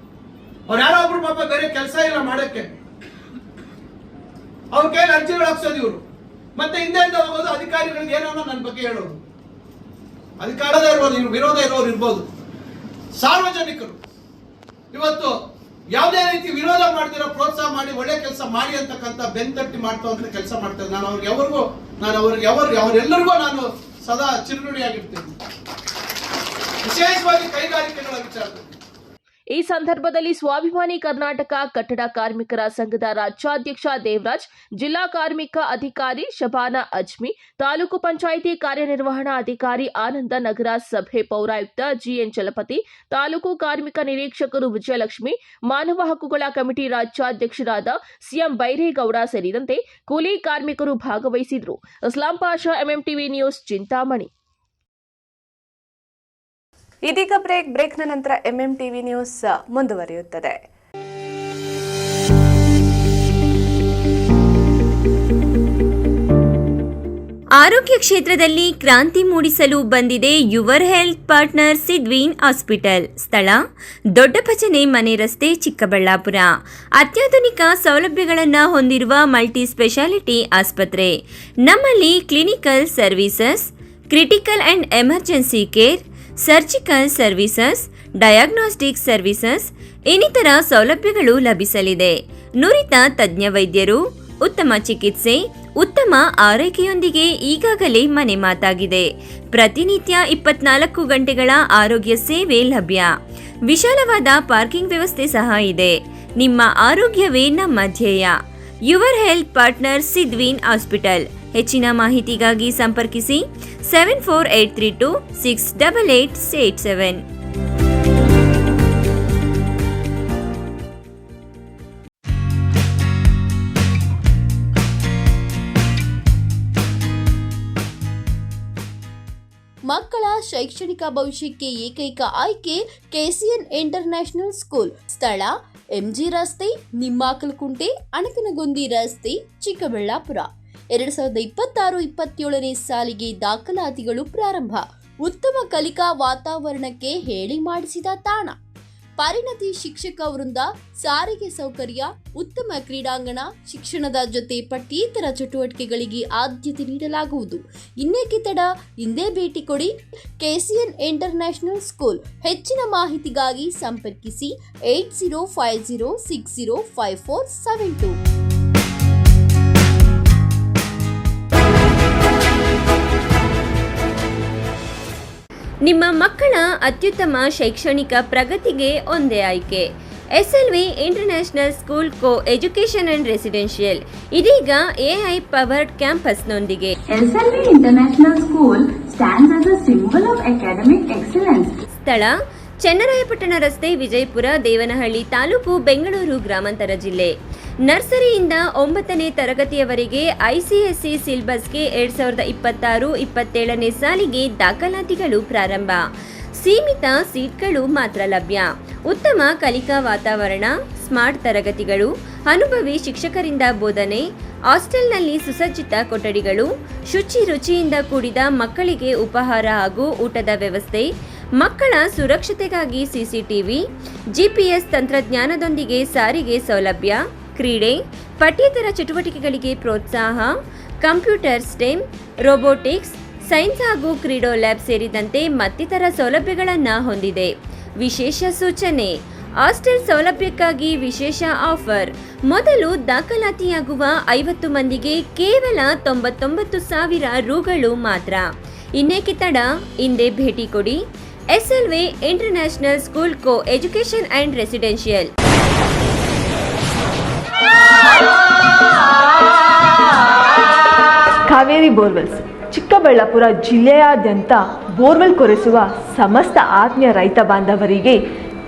ಅವ್ರು ಯಾರೋ ಒಬ್ರು ಪಾಪ ಬೇರೆ ಕೆಲಸ ಇಲ್ಲ ಮಾಡಕ್ಕೆ, ಅವ್ರ ಕೈಯಲ್ಲಿ ಅರ್ಜಿಗಳು ಹಾಕ್ಸೋದು ಇವರು. ಮತ್ತೆ ಹಿಂದೆಯಿಂದ ಹೋಗೋದು ಅಧಿಕಾರಿಗಳಿಗೆ ಏನೋ ನನ್ನ ಬಗ್ಗೆ ಹೇಳೋದು. ಅಧಿಕಾರದ ಇರ್ಬೋದು, ವಿರೋಧ ಇರೋರು ಇರ್ಬೋದು. ಸಾರ್ವಜನಿಕರು ಇವತ್ತು ಯಾವುದೇ ರೀತಿ ವಿರೋಧ ಮಾಡ್ದಿರೋ ಪ್ರೋತ್ಸಾಹ ಮಾಡಿ ಒಳ್ಳೆ ಕೆಲಸ ಮಾಡಿ ಅಂತಕ್ಕಂಥ ಬೆಂತಟ್ಟಿ ಮಾಡ್ತಾ ಕೆಲಸ ಮಾಡ್ತಾರೆ. ನಾನು ಅವರೆಲ್ಲರಿಗೂ ನಾನು ಸದಾ ಚಿರಋಣಿಯಾಗಿರ್ತೇನೆ, ವಿಶೇಷವಾಗಿ ಕೈಗಾರಿಕೆಗಳ ವಿಚಾರದಲ್ಲಿ. ಈ ಸಂದರ್ಭದಲ್ಲಿ ಸ್ವಾಭಿಮಾನಿ ಕರ್ನಾಟಕ ಕಟ್ಟಡ ಕಾರ್ಮಿಕರ ಸಂಘದ ರಾಜ್ಯಾಧ್ಯಕ್ಷ ದೇವರಾಜ್, ಜಿಲ್ಲಾ ಕಾರ್ಮಿಕ ಅಧಿಕಾರಿ ಶಬಾನಾ ಅಜ್ಮಿ, ತಾಲೂಕು ಪಂಚಾಯಿತಿ ಕಾರ್ಯನಿರ್ವಹಣಾ ಅಧಿಕಾರಿ ಆನಂದ, ನಗರ ಸಭೆ ಪೌರಾಯುಕ್ತ ಜಿಎನ್ ಚಲಪತಿ, ತಾಲೂಕು ಕಾರ್ಮಿಕ ನಿರೀಕ್ಷಕರು ವಿಜಯಲಕ್ಷ್ಮಿ, ಮಾನವ ಹಕ್ಕುಗಳ ಕಮಿಟಿ ರಾಜ್ಯಾಧ್ಯಕ್ಷರಾದ ಸಿಎಂ ಬೈರೇಗೌಡ ಸೇರಿದಂತೆ ಕೂಲಿ ಕಾರ್ಮಿಕರು ಭಾಗವಹಿಸಿದ್ರು. ಇಸ್ಲಾಂ ಪಾಷಾ, ಎಂಎಂಟಿವಿ ನ್ಯೂಸ್, ಚಿಂತಾಮಣಿ. ಇದೀಗ ಬ್ರೇಕ್ನ ನಂತರ ಎಂಎಂಟಿವಿ ನ್ಯೂಸ್ ಮುಂದುವರಿಯುತ್ತದೆ. ಆರೋಗ್ಯ ಕ್ಷೇತ್ರದಲ್ಲಿ ಕ್ರಾಂತಿ ಮೂಡಿಸಲು ಬಂದಿದೆ your health partner Sidveen hospital. ಸ್ಥಳ ದೊಡ್ಡಪಚನೆ ಮನೆ ರಸ್ತೆ, ಚಿಕ್ಕಬಳ್ಳಾಪುರ. ಅತ್ಯಾಧುನಿಕ ಸೌಲಭ್ಯಗಳನ್ನು ಹೊಂದಿರುವ ಮಲ್ಟಿ ಸ್ಪೆಷಾಲಿಟಿ ಆಸ್ಪತ್ರೆ. ನಮ್ಮಲ್ಲಿ clinical services, critical and emergency care, surgical services, diagnostic services ಇನ್ನಿತರ ಸೌಲಭ್ಯಗಳು ಲಭಿಸಲಿದೆ. ನುರಿತ ತಜ್ಞ ವೈದ್ಯರು, ಉತ್ತಮ ಚಿಕಿತ್ಸೆ, ಉತ್ತಮ ಆರೈಕೆಯೊಂದಿಗೆ ಈಗಾಗಲೇ ಮನೆ ಮಾತಾಗಿದೆ. ಪ್ರತಿನಿತ್ಯ 24 ಗಂಟೆಗಳ ಆರೋಗ್ಯ ಸೇವೆ ಲಭ್ಯ. ವಿಶಾಲವಾದ ಪಾರ್ಕಿಂಗ್ ವ್ಯವಸ್ಥೆ ಸಹ ಇದೆ. ನಿಮ್ಮ ಆರೋಗ್ಯವೇ ನಮ್ಮ ಧ್ಯೇಯ. Your health partner Sidveen hospital. ಹೆಚ್ಚಿನ ಮಾಹಿತಿಗಾಗಿ ಸಂಪರ್ಕಿಸಿ 74832 68887. ಮಕ್ಕಳ ಶೈಕ್ಷಣಿಕ ಭವಿಷ್ಯಕ್ಕೆ ಏಕೈಕ ಆಯ್ಕೆ ಕೆಸಿಎನ್ ಇಂಟರ್ನ್ಯಾಷನಲ್ ಸ್ಕೂಲ್. ಸ್ಥಳ ಎಂಜಿ ರಸ್ತೆ, ನಿಮ್ಮಾಕಲಕುಂಟೆ, ಅಣಕನಗೊಂದಿ ರಸ್ತೆ, ಚಿಕ್ಕಬಳ್ಳಾಪುರ. 2026-27ನೇ ಸಾಲಿಗೆ ದಾಖಲಾತಿಗಳು ಪ್ರಾರಂಭ. ಉತ್ತಮ ಕಲಿಕಾ ವಾತಾವರಣಕ್ಕೆ ಹೇಳಿ ಮಾಡಿಸಿದ ತಾಣ. ಪರಿಣತಿ ಶಿಕ್ಷಕ ವೃಂದ, ಸಾರಿಗೆ ಸೌಕರ್ಯ, ಉತ್ತಮ ಕ್ರೀಡಾಂಗಣ, ಶಿಕ್ಷಣದ ಜೊತೆ ಪಠ್ಯೇತರ ಚಟುವಟಿಕೆಗಳಿಗೆ ಆದ್ಯತೆ ನೀಡಲಾಗುವುದು. ಇನ್ನೇಕೆ ತಡ, ಇಂದೇ ಭೇಟಿ ಕೊಡಿ ಕೆಸಿಎನ್ ಇಂಟರ್ನ್ಯಾಷನಲ್ ಸ್ಕೂಲ್. ಹೆಚ್ಚಿನ ಮಾಹಿತಿಗಾಗಿ ಸಂಪರ್ಕಿಸಿ 8050605472. ನಿಮ್ಮ ಮಕ್ಕಳ ಅತ್ಯುತ್ತಮ ಶೈಕ್ಷಣಿಕ ಪ್ರಗತಿಗೆ ಒಂದೇ ಆಯ್ಕೆ. SLV international school co education and residential ಇದೀಗ ಎಐ ಪವರ್ಡ್ ಕ್ಯಾಂಪಸ್ನೊಂದಿಗೆ. SLV international school stands as a symbol of academic excellence. ಸ್ಥಳ ಚನ್ನರಾಯಪಟ್ಟಣ ರಸ್ತೆ, ವಿಜಯಪುರ, ದೇವನಹಳ್ಳಿ ತಾಲೂಕು, ಬೆಂಗಳೂರು ಗ್ರಾಮಾಂತರ ಜಿಲ್ಲೆ. ನರ್ಸರಿಯಿಂದ 9ನೇ ತರಗತಿಯವರೆಗೆ ಐಸಿಎಸ್ಸಿ ಸಿಲೆಬಸ್ಗೆ 2026-27ನೇ ಸಾಲಿಗೆ ದಾಖಲಾತಿಗಳು ಪ್ರಾರಂಭ. ಸೀಮಿತ ಸೀಟ್ಗಳು ಮಾತ್ರ ಲಭ್ಯ. ಉತ್ತಮ ಕಲಿಕಾ ವಾತಾವರಣ, ಸ್ಮಾರ್ಟ್ ತರಗತಿಗಳು, ಅನುಭವಿ ಶಿಕ್ಷಕರಿಂದ ಬೋಧನೆ, ಹಾಸ್ಟೆಲ್ನಲ್ಲಿ ಸುಸಜ್ಜಿತ ಕೊಠಡಿಗಳು, ರುಚಿಯಿಂದ ಕೂಡಿದ ಮಕ್ಕಳಿಗೆ ಉಪಹಾರ ಹಾಗೂ ಊಟದ ವ್ಯವಸ್ಥೆ, ಮಕ್ಕಳ ಸುರಕ್ಷತೆಗಾಗಿ ಸಿಸಿಟಿವಿ, ಜಿಪಿಎಸ್ ತಂತ್ರಜ್ಞಾನದೊಂದಿಗೆ ಸಾರಿಗೆ ಸೌಲಭ್ಯ, ಕ್ರೀಡೆ, ಪಠ್ಯೇತರ ಚಟುವಟಿಕೆಗಳಿಗೆ ಪ್ರೋತ್ಸಾಹ, ಕಂಪ್ಯೂಟರ್, ಸ್ಟೆಮ್, ರೋಬೋಟಿಕ್ಸ್, ಸೈನ್ಸ್ ಹಾಗೂ ಕ್ರೀಡೋ ಲ್ಯಾಬ್ ಸೇರಿದಂತೆ ಮತ್ತಿತರ ಸೌಲಭ್ಯಗಳನ್ನು ಹೊಂದಿದೆ. ವಿಶೇಷ ಸೂಚನೆ: ಹಾಸ್ಟೆಲ್ ಸೌಲಭ್ಯಕ್ಕಾಗಿ ವಿಶೇಷ ಆಫರ್. ಮೊದಲು ದಾಖಲಾತಿಯಾಗುವ 50 ಮಂದಿಗೆ ಕೇವಲ 99,000 ರೂಗಳು ಮಾತ್ರ. ಇನ್ನೇಕೆ ತಡ? ಹಿಂದೆ ಭೇಟಿ ಕೊಡಿ. SLV international school co education and residential. Kaveri borewells Chikkaballapur ಜಿಲ್ಲೆಯಾದ್ಯಂತ ಬೋರ್ವೆಲ್ ಕೊರೆಸುವ ಸಮಸ್ತ ಆತ್ಮೀಯ ರೈತ ಬಾಂಧವರಿಗೆ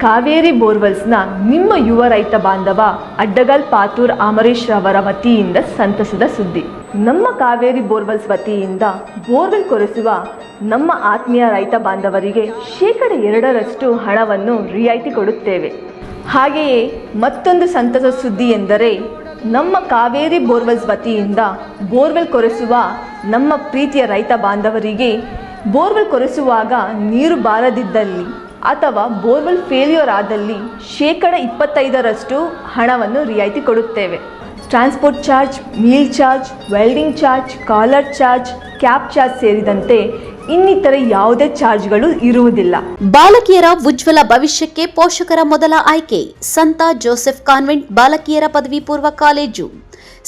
ಕಾವೇರಿ ಬೋರ್ವೆಲ್ಸ್ನ ನಿಮ್ಮ ಯುವ ರೈತ ಬಾಂಧವ ಅಡ್ಡಗಲ್ ಪಾತೂರ್ ಅಮರೀಶ್ ರವರ ವತಿಯಿಂದ ಸಂತಸದ ಸುದ್ದಿ. ನಮ್ಮ ಕಾವೇರಿ ಬೋರ್ವೆಲ್ಸ್ ವತಿಯಿಂದ ಬೋರ್ವೆಲ್ ಕೊರೆಸುವ ನಮ್ಮ ಆತ್ಮೀಯ ರೈತ ಬಾಂಧವರಿಗೆ 2% ಹಣವನ್ನು ರಿಯಾಯಿತಿ ಕೊಡುತ್ತೇವೆ. ಹಾಗೆಯೇ ಮತ್ತೊಂದು ಸಂತಸ ಸುದ್ದಿ ಎಂದರೆ ನಮ್ಮ ಕಾವೇರಿ ಬೋರ್ವೆಲ್ಸ್ ವತಿಯಿಂದ ಬೋರ್ವೆಲ್ ಕೊರೆಸುವ ನಮ್ಮ ಪ್ರೀತಿಯ ರೈತ ಬಾಂಧವರಿಗೆ ಬೋರ್ವೆಲ್ ಕೊರೆಸುವಾಗ ನೀರು ಬಾರದಿದ್ದಲ್ಲಿ ಅಥವಾ ಬೋರ್ವೆಲ್ ಫೇಲ್ಯೂರ್ ಆದಲ್ಲಿ 25% ಹಣವನ್ನು ರಿಯಾಯಿತಿ ಕೊಡುತ್ತೇವೆ. Transport charge, meal charge, welding charge, collar charge, cab charge ಸೇರಿದಂತೆ ಇನ್ನಿತರೆ ಯಾವುದೇ ಚಾರ್ಜ್ಗಳು ಇರುವುದಿಲ್ಲ. ಬಾಲಕಿಯರ ಉಜ್ವಲ ಭವಿಷ್ಯಕ್ಕೆ ಪೋಷಕರ ಮೊದಲ ಆಯ್ಕೆ ಸಂತ ಜೋಸೆಫ್ ಕಾನ್ವೆಂಟ್ ಬಾಲಕಿಯರ ಪದವಿ ಪೂರ್ವ ಕಾಲೇಜು.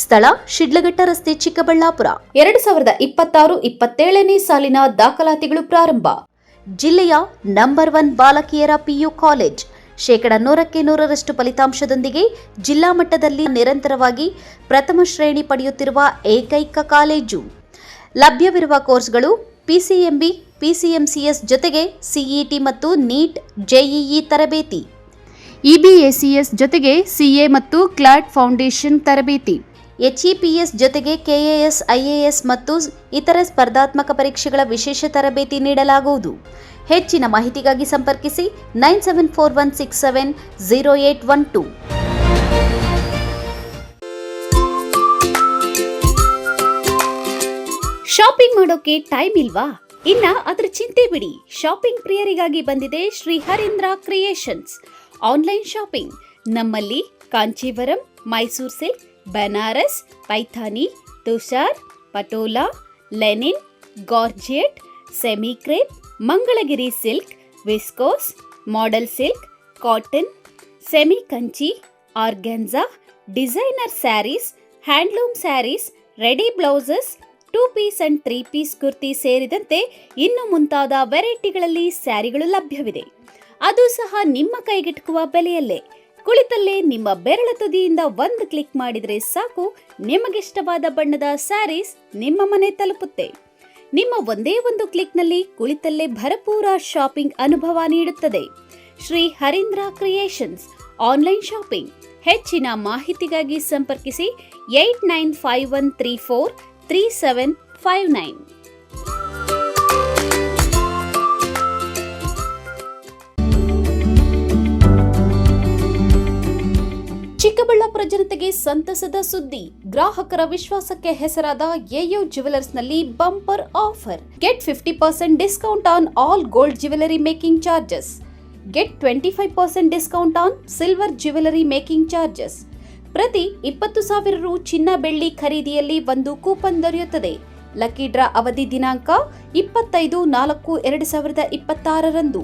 ಸ್ಥಳ ಶಿಡ್ಲಘಟ್ಟ ರಸ್ತೆ, ಚಿಕ್ಕಬಳ್ಳಾಪುರ. 2026-27ನೇ ಸಾಲಿನ ದಾಖಲಾತಿಗಳು ಪ್ರಾರಂಭ. ಜಿಲ್ಲೆಯ ನಂಬರ್ 1 ಬಾಲಕಿಯರ ಪಿಯು ಕಾಲೇಜ್. 100% ಫಲಿತಾಂಶದೊಂದಿಗೆ ಜಿಲ್ಲಾ ಮಟ್ಟದಲ್ಲಿ ನಿರಂತರವಾಗಿ ಪ್ರಥಮ ಶ್ರೇಣಿ ಪಡೆಯುತ್ತಿರುವ ಏಕೈಕ ಕಾಲೇಜು. ಲಭ್ಯವಿರುವ ಕೋರ್ಸ್ಗಳು ಪಿಸಿಎಂಬಿ, ಪಿಸಿಎಂಸಿಎಸ್ ಜೊತೆಗೆ ಸಿಇಟಿ ಮತ್ತು ನೀಟ್, ಜೆಇಇ ತರಬೇತಿ, ಇಬಿಎಸಿಎಸ್ ಜೊತೆಗೆ ಸಿಎ ಮತ್ತು ಕ್ಲಾಟ್ ಫೌಂಡೇಶನ್ ತರಬೇತಿ, ಎಚ್ಇಪಿಎಸ್ ಜೊತೆಗೆ ಕೆಎಎಸ್, ಐಎಎಸ್ ಮತ್ತು ಇತರ ಸ್ಪರ್ಧಾತ್ಮಕ ಪರೀಕ್ಷೆಗಳ ವಿಶೇಷ ತರಬೇತಿ ನೀಡಲಾಗುವುದು. ಹೆಚ್ಚಿನ ಮಾಹಿತಿಗಾಗಿ ಸಂಪರ್ಕಿಸಿ 9741670812. ಶಾಪಿಂಗ್ ಮಾಡೋಕೆ ಟೈಮ್ ಇಲ್ವಾ? ಇನ್ನ ಅದರ ಚಿಂತೆ ಬಿಡಿ. ಶಾಪಿಂಗ್ ಪ್ರಿಯರಿಗಾಗಿ ಬಂದಿದೆ Shri Harindra creations online shopping. ನಮ್ಮಲ್ಲಿ Kancheevaram, Mysore silk, Banaras, Paithani, Tussar, Patola, linen, georgette, semi crepe, Mangalagiri silk, viscose, modal silk, cotton, semi Kanchi, organza, designer sarees, handloom sarees, ready blouses, 2 piece and 3 piece kurti ಸೇರಿದಂತೆ ಇನ್ನು ಮುಂತಾದ ವೆರೈಟಿಗಳಲ್ಲಿ ಸ್ಯಾರಿಗಳು ಲಭ್ಯವಿದೆ. ಅದು ಸಹ ನಿಮ್ಮ ಕೈಗೆಟುಕುವ ಬೆಲೆಯಲ್ಲೇ. ಕುಳಿತಲ್ಲೇ ನಿಮ್ಮ ಬೆರಳ ತುದಿಯಿಂದ ಒಂದು ಕ್ಲಿಕ್ ಮಾಡಿದರೆ ಸಾಕು, ನಿಮಗಿಷ್ಟವಾದ ಬಣ್ಣದ ಸ್ಯಾರೀಸ್ ನಿಮ್ಮ ಮನೆ ತಲುಪುತ್ತೆ. ನಿಮ್ಮ ಒಂದೇ ಒಂದು ಕ್ಲಿಕ್ನಲ್ಲಿ ಕುಳಿತಲ್ಲೇ ಭರಪೂರ ಶಾಪಿಂಗ್ ಅನುಭವ ನೀಡುತ್ತದೆ. Shri Harindra creations online shopping. ಹೆಚ್ಚಿನ ಮಾಹಿತಿಗಾಗಿ ಸಂಪರ್ಕಿಸಿ 8951343759. ಚಿಕ್ಕಬಳ್ಳಾಪುರ ಜನತೆಗೆ ಸಂತಸದ ಸುದ್ದಿ. ಗ್ರಾಹಕರ ವಿಶ್ವಾಸಕ್ಕೆ ಹೆಸರಾದ ಎಯು ಜ್ಯುವೆಲರ್ಸ್ನಲ್ಲಿ bumper offer. Get 50% discount on all gold jewellery making charges. Get 25% discount on silver jewellery making charges. ಪ್ರತಿ 20,000 ರು ಚಿನ್ನ ಬೆಳ್ಳಿ ಖರೀದಿಯಲ್ಲಿ ಒಂದು ಕೂಪನ್ ದೊರೆಯುತ್ತದೆ. ಲಕ್ಕಿ ಡ್ರಾ ಅವಧಿ ದಿನಾಂಕ 25/4/2026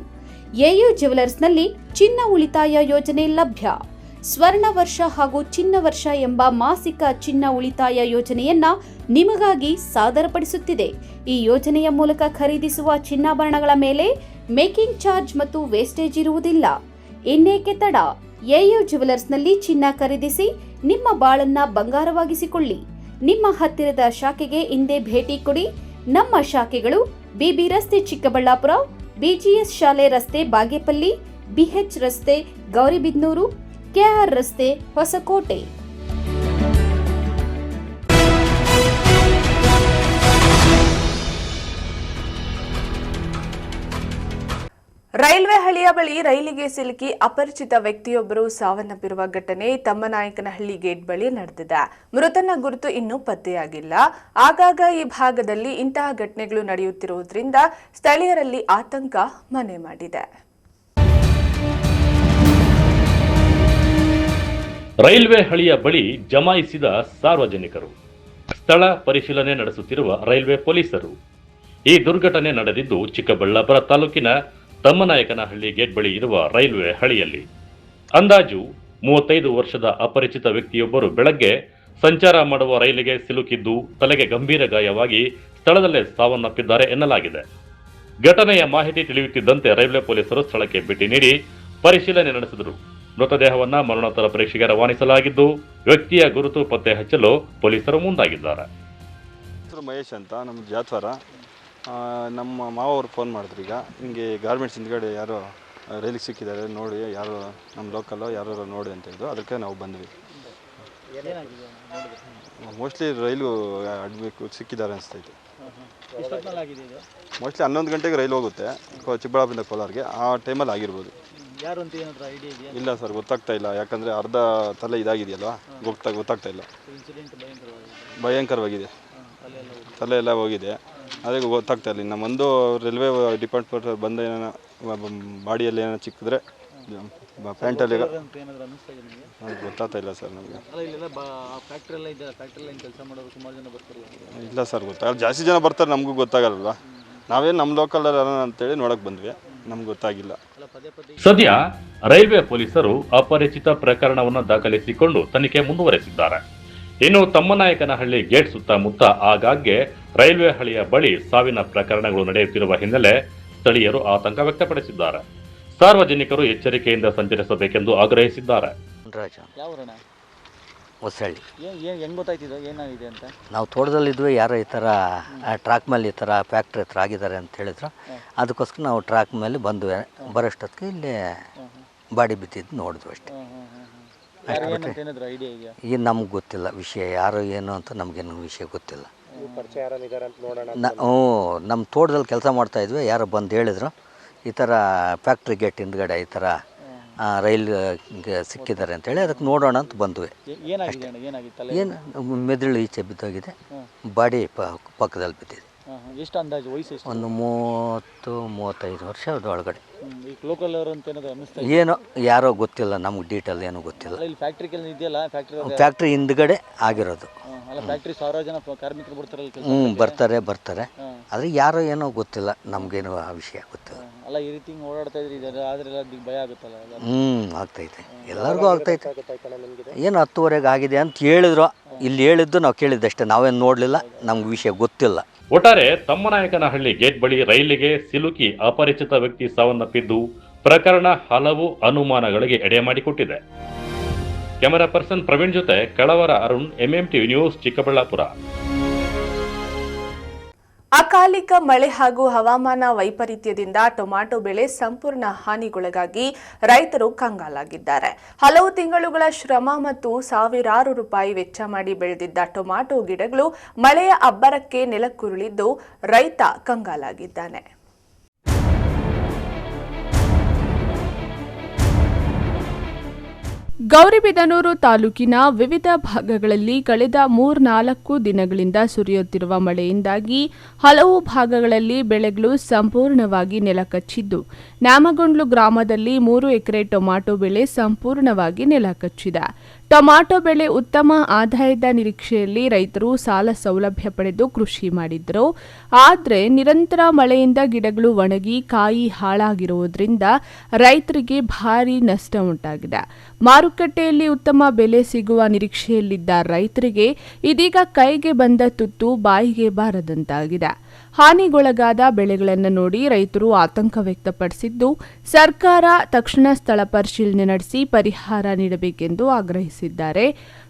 ಎಯು ಜ್ಯುವೆಲರ್ಸ್ನಲ್ಲಿ ಚಿನ್ನ ಉಳಿತಾಯ ಯೋಜನೆ ಲಭ್ಯ. ಸ್ವರ್ಣ ವರ್ಷ ಹಾಗೂ ಚಿನ್ನ ವರ್ಷ ಎಂಬ ಮಾಸಿಕ ಚಿನ್ನ ಉಳಿತಾಯ ಯೋಜನೆಯನ್ನ ನಿಮಗಾಗಿ ಸಾದರಪಡಿಸುತ್ತಿದೆ. ಈ ಯೋಜನೆಯ ಮೂಲಕ ಖರೀದಿಸುವ ಚಿನ್ನಾಭರಣಗಳ ಮೇಲೆ ಮೇಕಿಂಗ್ ಚಾರ್ಜ್ ಮತ್ತು ವೇಸ್ಟೇಜ್ ಇರುವುದಿಲ್ಲ. ಇನ್ನೇಕೆ ತಡ? ಎಯು ಜ್ಯುವೆಲರ್ಸ್ನಲ್ಲಿ ಚಿನ್ನ ಖರೀದಿಸಿ ನಿಮ್ಮ ಬಾಳನ್ನ ಬಂಗಾರವಾಗಿಸಿಕೊಳ್ಳಿ. ನಿಮ್ಮ ಹತ್ತಿರದ ಶಾಖೆಗೆ ಇಂದೇ ಭೇಟಿ ಕೊಡಿ. ನಮ್ಮ ಶಾಖೆಗಳು ಬಿಬಿ ರಸ್ತೆ ಚಿಕ್ಕಬಳ್ಳಾಪುರ, ಬಿಜಿಎಸ್ ಶಾಲೆ ರಸ್ತೆ ಬಾಗೇಪಲ್ಲಿ, ಬಿಎಚ್ ರಸ್ತೆ ಗೌರಿಬಿದನೂರು, ಕೆಆರ್ ರಸ್ತೆ ಹೊಸಕೋಟೆ. ರೈಲ್ವೆ ಹಳಿಯ ಬಳಿ ರೈಲಿಗೆ ಸಿಲುಕಿ ಅಪರಿಚಿತ ವ್ಯಕ್ತಿಯೊಬ್ಬರು ಸಾವನ್ನಪ್ಪಿರುವ ಘಟನೆ ತಮ್ಮನಾಯಕನಹಳ್ಳಿ ಗೇಟ್ ಬಳಿ ನಡೆದಿದೆ. ಮೃತನ ಗುರುತು ಇನ್ನೂ ಪತ್ತೆಯಾಗಿಲ್ಲ. ಆಗಾಗ ಈ ಭಾಗದಲ್ಲಿ ಇಂತಹ ಘಟನೆಗಳು ನಡೆಯುತ್ತಿರುವುದರಿಂದ ಸ್ಥಳೀಯರಲ್ಲಿ ಆತಂಕ ಮನೆ ಮಾಡಿದೆ. ರೈಲ್ವೆ ಹಳಿಯ ಬಳಿ ಜಮಾಯಿಸಿದ ಸಾರ್ವಜನಿಕರು, ಸ್ಥಳ ಪರಿಶೀಲನೆ ನಡೆಸುತ್ತಿರುವ ರೈಲ್ವೆ ಪೊಲೀಸರು. ಈ ದುರ್ಘಟನೆ ನಡೆದಿದ್ದು ಚಿಕ್ಕಬಳ್ಳಾಪುರ ತಾಲೂಕಿನ ತಮ್ಮನಾಯಕನಹಳ್ಳಿ ಗೇಟ್ ಬಳಿ ಇರುವ ರೈಲ್ವೆ ಹಳಿಯಲ್ಲಿ. ಅಂದಾಜು 35 ವರ್ಷದ ಅಪರಿಚಿತ ವ್ಯಕ್ತಿಯೊಬ್ಬರು ಬೆಳಗ್ಗೆ ಸಂಚಾರ ಮಾಡುವ ರೈಲಿಗೆ ಸಿಲುಕಿದ್ದು ತಲೆಗೆ ಗಂಭೀರ ಗಾಯವಾಗಿ ಸ್ಥಳದಲ್ಲೇ ಸಾವನ್ನಪ್ಪಿದ್ದಾರೆ ಎನ್ನಲಾಗಿದೆ. ಘಟನೆಯ ಮಾಹಿತಿ ತಿಳಿಯುತ್ತಿದ್ದಂತೆ ರೈಲ್ವೆ ಪೊಲೀಸರು ಸ್ಥಳಕ್ಕೆ ಭೇಟಿ ನೀಡಿ ಪರಿಶೀಲನೆ ನಡೆಸಿದರು. ಮೃತದೇಹವನ್ನು ಮರಣೋತ್ತರ ಪರೀಕ್ಷೆಗೆ ರವಾನಿಸಲಾಗಿದ್ದು ವ್ಯಕ್ತಿಯ ಗುರುತು ಪತ್ತೆ ಹಚ್ಚಲು ಪೊಲೀಸರು ಮುಂದಾಗಿದ್ದಾರೆ. ಮಹೇಶ್ ಅಂತ ನಮ್ಮ ಜಾತ್ವಾರ. ನಮ್ಮ ಮಾವವ್ರು ಫೋನ್ ಮಾಡಿದ್ರು, ಈಗ ಹಿಂಗೆ ಗಾರ್ಮೆಂಟ್ಸ್ ಹಿಂದ್ಗಡೆ ಯಾರೋ ರೈಲಿಗೆ ಸಿಕ್ಕಿದ್ದಾರೆ ನೋಡಿ, ಯಾರು ನಮ್ಮ ಲೋಕಲ್ಲೋ ಯಾರು ನೋಡಿ ಅಂತ ಹೇಳಿದ್ರು. ಅದಕ್ಕೆ ನಾವು ಬಂದ್ವಿ. ಮೋಸ್ಟ್ಲಿ ರೈಲು ಅಡ್ಬೇಕು ಸಿಕ್ಕಿದ್ದಾರೆ ಅನಿಸ್ತೈತೆ. ಮೋಸ್ಟ್ಲಿ 11 ಗಂಟೆಗೆ ರೈಲು ಹೋಗುತ್ತೆ ಚಿಕ್ಕಬಳ್ಳಾಪುರದಿಂದ ಕೋಲಾರ್ಗೆ. ಆ ಟೈಮಲ್ಲಿ ಆಗಿರ್ಬೋದು. ಇಲ್ಲ ಸರ್, ಗೊತ್ತಾಗ್ತಾ ಇಲ್ಲ. ಯಾಕಂದರೆ ಅರ್ಧ ತಲೆ ಇದಾಗಿದೆಯಲ್ವಾ, ಗೊತ್ತಾಗ್ತಾ ಇಲ್ಲ. ಭಯಂಕರವಾಗಿದೆ, ತಲೆ ಎಲ್ಲ ಹೋಗಿದೆ. ಅದೇ ಗೊತ್ತಾಗ್ತಾ ಇಲ್ಲ. ಇನ್ನು ಒಂದು ರೈಲ್ವೆ ಡಿಪಾರ್ಟ್ಮೆಂಟ್ ಬಂದ ಏನೋ ಬಾಡಿಯಲ್ಲಿ ಏನೋ ಚಿಕ್ಕಿದ್ರೆ ಪ್ಯಾಂಟಲ್ಲಿ ಗೊತ್ತಾಗ್ತಾ ಇಲ್ಲ ಸರ್ ನಮಗೆ. ಇಲ್ಲ ಸರ್, ಗೊತ್ತಾಗಲ್ಲ. ಜಾಸ್ತಿ ಜನ ಬರ್ತಾರೆ, ನಮಗೂ ಗೊತ್ತಾಗಲ್ವಾ. ನಾವೇನು ನಮ್ಮ ಲೋಕಲ್ ಅಂತೇಳಿ ನೋಡಕ್ಕೆ ಬಂದ್ವಿ, ನಮ್ಗೆ ಗೊತ್ತಾಗಿಲ್ಲ. ಸದ್ಯ ರೈಲ್ವೆ ಪೊಲೀಸರು ಅಪರಿಚಿತ ಪ್ರಕರಣವನ್ನು ದಾಖಲಿಸಿಕೊಂಡು ತನಿಖೆ ಮುಂದುವರೆಸಿದ್ದಾರೆ. ಇನ್ನು ತಮ್ಮನಾಯಕನಹಳ್ಳಿ ಗೇಟ್ ಸುತ್ತಮುತ್ತ ಆಗಾಗ್ಗೆ ರೈಲ್ವೆ ಹಳಿಯ ಬಳಿ ಸಾವಿನ ಪ್ರಕರಣಗಳು ನಡೆಯುತ್ತಿರುವ ಹಿನ್ನೆಲೆ ಸ್ಥಳೀಯರು ಆತಂಕ ವ್ಯಕ್ತಪಡಿಸಿದ್ದಾರೆ. ಸಾರ್ವಜನಿಕರು ಎಚ್ಚರಿಕೆಯಿಂದ ಸಂಚರಿಸಬೇಕೆಂದು ಆಗ್ರಹಿಸಿದ್ದಾರೆ. ನಾವು ತೋಟದಲ್ಲಿದ್ವಿ, ಯಾರೋ ಈ ಥರ ಟ್ರ್ಯಾಕ್ ಮೇಲೆ ಈ ಥರ ಫ್ಯಾಕ್ಟ್ರಿ ಹತ್ರ ಆಗಿದ್ದಾರೆ ಅಂತ ಹೇಳಿದ್ರು. ಅದಕ್ಕೋಸ್ಕರ ನಾವು ಟ್ರ್ಯಾಕ್ ಮೇಲೆ ಬಂದ್ವಿ. ಬರೋಷ್ಟೊತ್ತಿಗೆ ಇಲ್ಲಿ ಬಾಡಿ ಬಿದ್ದಿದ್ದು ನೋಡಿದ್ವಿ ಅಷ್ಟೇ. ಈಗ ನಮ್ಗೆ ಗೊತ್ತಿಲ್ಲ ವಿಷಯ, ಯಾರು ಏನು ಅಂತ ನಮಗೇನು ವಿಷಯ ಗೊತ್ತಿಲ್ಲ. ನಮ್ಮ ತೋಟದಲ್ಲಿ ಕೆಲಸ ಮಾಡ್ತಾಯಿದ್ವಿ, ಯಾರೋ ಬಂದು ಹೇಳಿದ್ರು ಈ ಥರ ಫ್ಯಾಕ್ಟ್ರಿ ಗೇಟ್ ಹಿಂದ್ಗಡೆ ಈ ಥರ ರೈಲ್ಗೆ ಸಿಕ್ಕಿದ್ದಾರೆ ಅಂತೇಳಿ. ಅದಕ್ಕೆ ನೋಡೋಣ ಅಂತ ಬಂದ್ವಿ. ಏನು ಮೆದುಳು ಈಚೆ ಬಿದ್ದೋಗಿದೆ, ಬಾಡಿ ಪಕ್ಕದಲ್ಲಿ ಬಿದ್ದಿದೆ. ಎಷ್ಟು ಅಂದಾಜು ವಯಸ್ಸು? ಒಂದು 30-35 ವರ್ಷ ಒಳಗಡೆ. ಲೋಕಲ್ ಏನೋ ಯಾರೋ ಗೊತ್ತಿಲ್ಲ, ನಮ್ಗೆ ಡೀಟೇಲ್ ಏನೂ ಗೊತ್ತಿಲ್ಲ. ಫ್ಯಾಕ್ಟ್ರಿ ಹಿಂದ್ಗಡೆ ಆಗಿರೋದು. ಫ್ಯಾಕ್ಟ್ರಿ 1000 ಜನ ಕಾರ್ಮಿಕರು ಬರ್ತಾರೆ. ಬರ್ತಾರೆ ಆದರೆ ಯಾರೋ ಏನೋ ಗೊತ್ತಿಲ್ಲ, ನಮಗೇನು ಆ ವಿಷಯ ಗೊತ್ತಿಲ್ಲ. ಅಲ್ಲ, ಈ ರೀತಿ ಓಡಾಡ್ತಾ ಇದ್ರಿ, ಆದ್ರೆ ಭಯ ಆಗುತ್ತಲ್ಲ. ಆಗ್ತೈತೆ, ಎಲ್ಲರಿಗೂ ಆಗ್ತೈತೆ. ಏನು 10:30 ಆಗಿದೆ ಅಂತ ಹೇಳಿದ್ರು. ಇಲ್ಲಿ ಹೇಳಿದ್ದು ನಾವು ಕೇಳಿದ್ದಷ್ಟೇ, ನಾವೇನು ನೋಡಲಿಲ್ಲ, ನಮ್ಗೆ ವಿಷಯ ಗೊತ್ತಿಲ್ಲ. ಒಟ್ಟಾರೆ ತಮ್ಮನಾಯಕನಹಳ್ಳಿ ಗೇಟ್ ಬಳಿ ರೈಲಿಗೆ ಸಿಲುಕಿ ಅಪರಿಚಿತ ವ್ಯಕ್ತಿ ಸಾವನ್ನಪ್ಪಿದ್ದು ಪ್ರಕರಣ ಹಲವು ಅನುಮಾನಗಳಿಗೆ ಎಡೆ ಮಾಡಿಕೊಟ್ಟಿದೆ. ಕ್ಯಾಮೆರಾ ಪರ್ಸನ್ ಪ್ರವೀಣ್ ಜೊತೆ ಕಳವರ ಅರುಣ್, ಎಂಎಂಟಿವಿ ನ್ಯೂಸ್, ಚಿಕ್ಕಬಳ್ಳಾಪುರ. ಅಕಾಲಿಕ ಮಳೆ ಹಾಗೂ ಹವಾಮಾನ ವೈಪರೀತ್ಯದಿಂದ ಟೊಮ್ಯಾಟೊ ಬೆಳೆ ಸಂಪೂರ್ಣ ಹಾನಿಗೊಳಗಾಗಿ ರೈತರು ಕಂಗಾಲಾಗಿದ್ದಾರೆ. ಹಲವು ತಿಂಗಳುಗಳ ಶ್ರಮ ಮತ್ತು ಸಾವಿರಾರು ರೂಪಾಯಿ ವೆಚ್ಚ ಮಾಡಿ ಬೆಳೆದಿದ್ದ ಟೊಮ್ಯಾಟೊ ಗಿಡಗಳು ಮಳೆಯ ಅಬ್ಬರಕ್ಕೆ ನೆಲಕ್ಕುರುಳಿದ್ದು ರೈತ ಕಂಗಾಲಾಗಿದ್ದಾನೆ. ಗೌರಿಬಿದನೂರು ತಾಲೂಕಿನ ವಿವಿಧ ಭಾಗಗಳಲ್ಲಿ ಕಳೆದ 3-4 ದಿನಗಳಿಂದ ಸುರಿಯುತ್ತಿರುವ ಮಳೆಯಿಂದಾಗಿ ಹಲವು ಭಾಗಗಳಲ್ಲಿ ಬೆಳೆಗಳು ಸಂಪೂರ್ಣವಾಗಿ ನೆಲಕಚ್ಚಿದ್ದು, ನ್ಯಾಮಗೊಂಡ್ಲು ಗ್ರಾಮದಲ್ಲಿ 3 ಎಕರೆ ಟೊಮ್ಯಾಟೊ ಬೆಳೆ ಸಂಪೂರ್ಣವಾಗಿ ನೆಲಕಚ್ಚಿದೆ. ಟೊಮ್ಯಾಟೊ ಬೆಳೆ ಉತ್ತಮ ಆದಾಯದ ನಿರೀಕ್ಷೆಯಲ್ಲಿ ರೈತರು ಸಾಲ ಸೌಲಭ್ಯ ಪಡೆದು ಕೃಷಿ ಮಾಡಿದ್ರು. ಆದರೆ ನಿರಂತರ ಮಳೆಯಿಂದ ಗಿಡಗಳು ಒಣಗಿ ಕಾಯಿ ಹಾಳಾಗಿರುವುದರಿಂದ ರೈತರಿಗೆ ಭಾರೀ ನಷ್ಟ ಉಂಟಾಗಿದೆ. ಮಾರುಕಟ್ಟೆಯಲ್ಲಿ ಉತ್ತಮ ಬೆಲೆ ಸಿಗುವ ನಿರೀಕ್ಷೆಯಲ್ಲಿದ್ದ ರೈತರಿಗೆ ಇದೀಗ ಕೈಗೆ ಬಂದ ತುತ್ತು ಬಾಯಿಗೆ ಬಾರದಂತಾಗಿದೆ. ಹಾನಿಗೊಳಗಾದ ಬೆಳೆಗಳನ್ನು ನೋಡಿ ರೈತರು ಆತಂಕ ವ್ಯಕ್ತಪಡಿಸಿದ್ದು, ಸರ್ಕಾರ ತಕ್ಷಣ ಸ್ಥಳ ಪರಿಶೀಲನೆ ನಡೆಸಿ ಪರಿಹಾರ ನೀಡಬೇಕೆಂದು ಆಗ್ರಹಿಸಿದ್ದಾರೆ.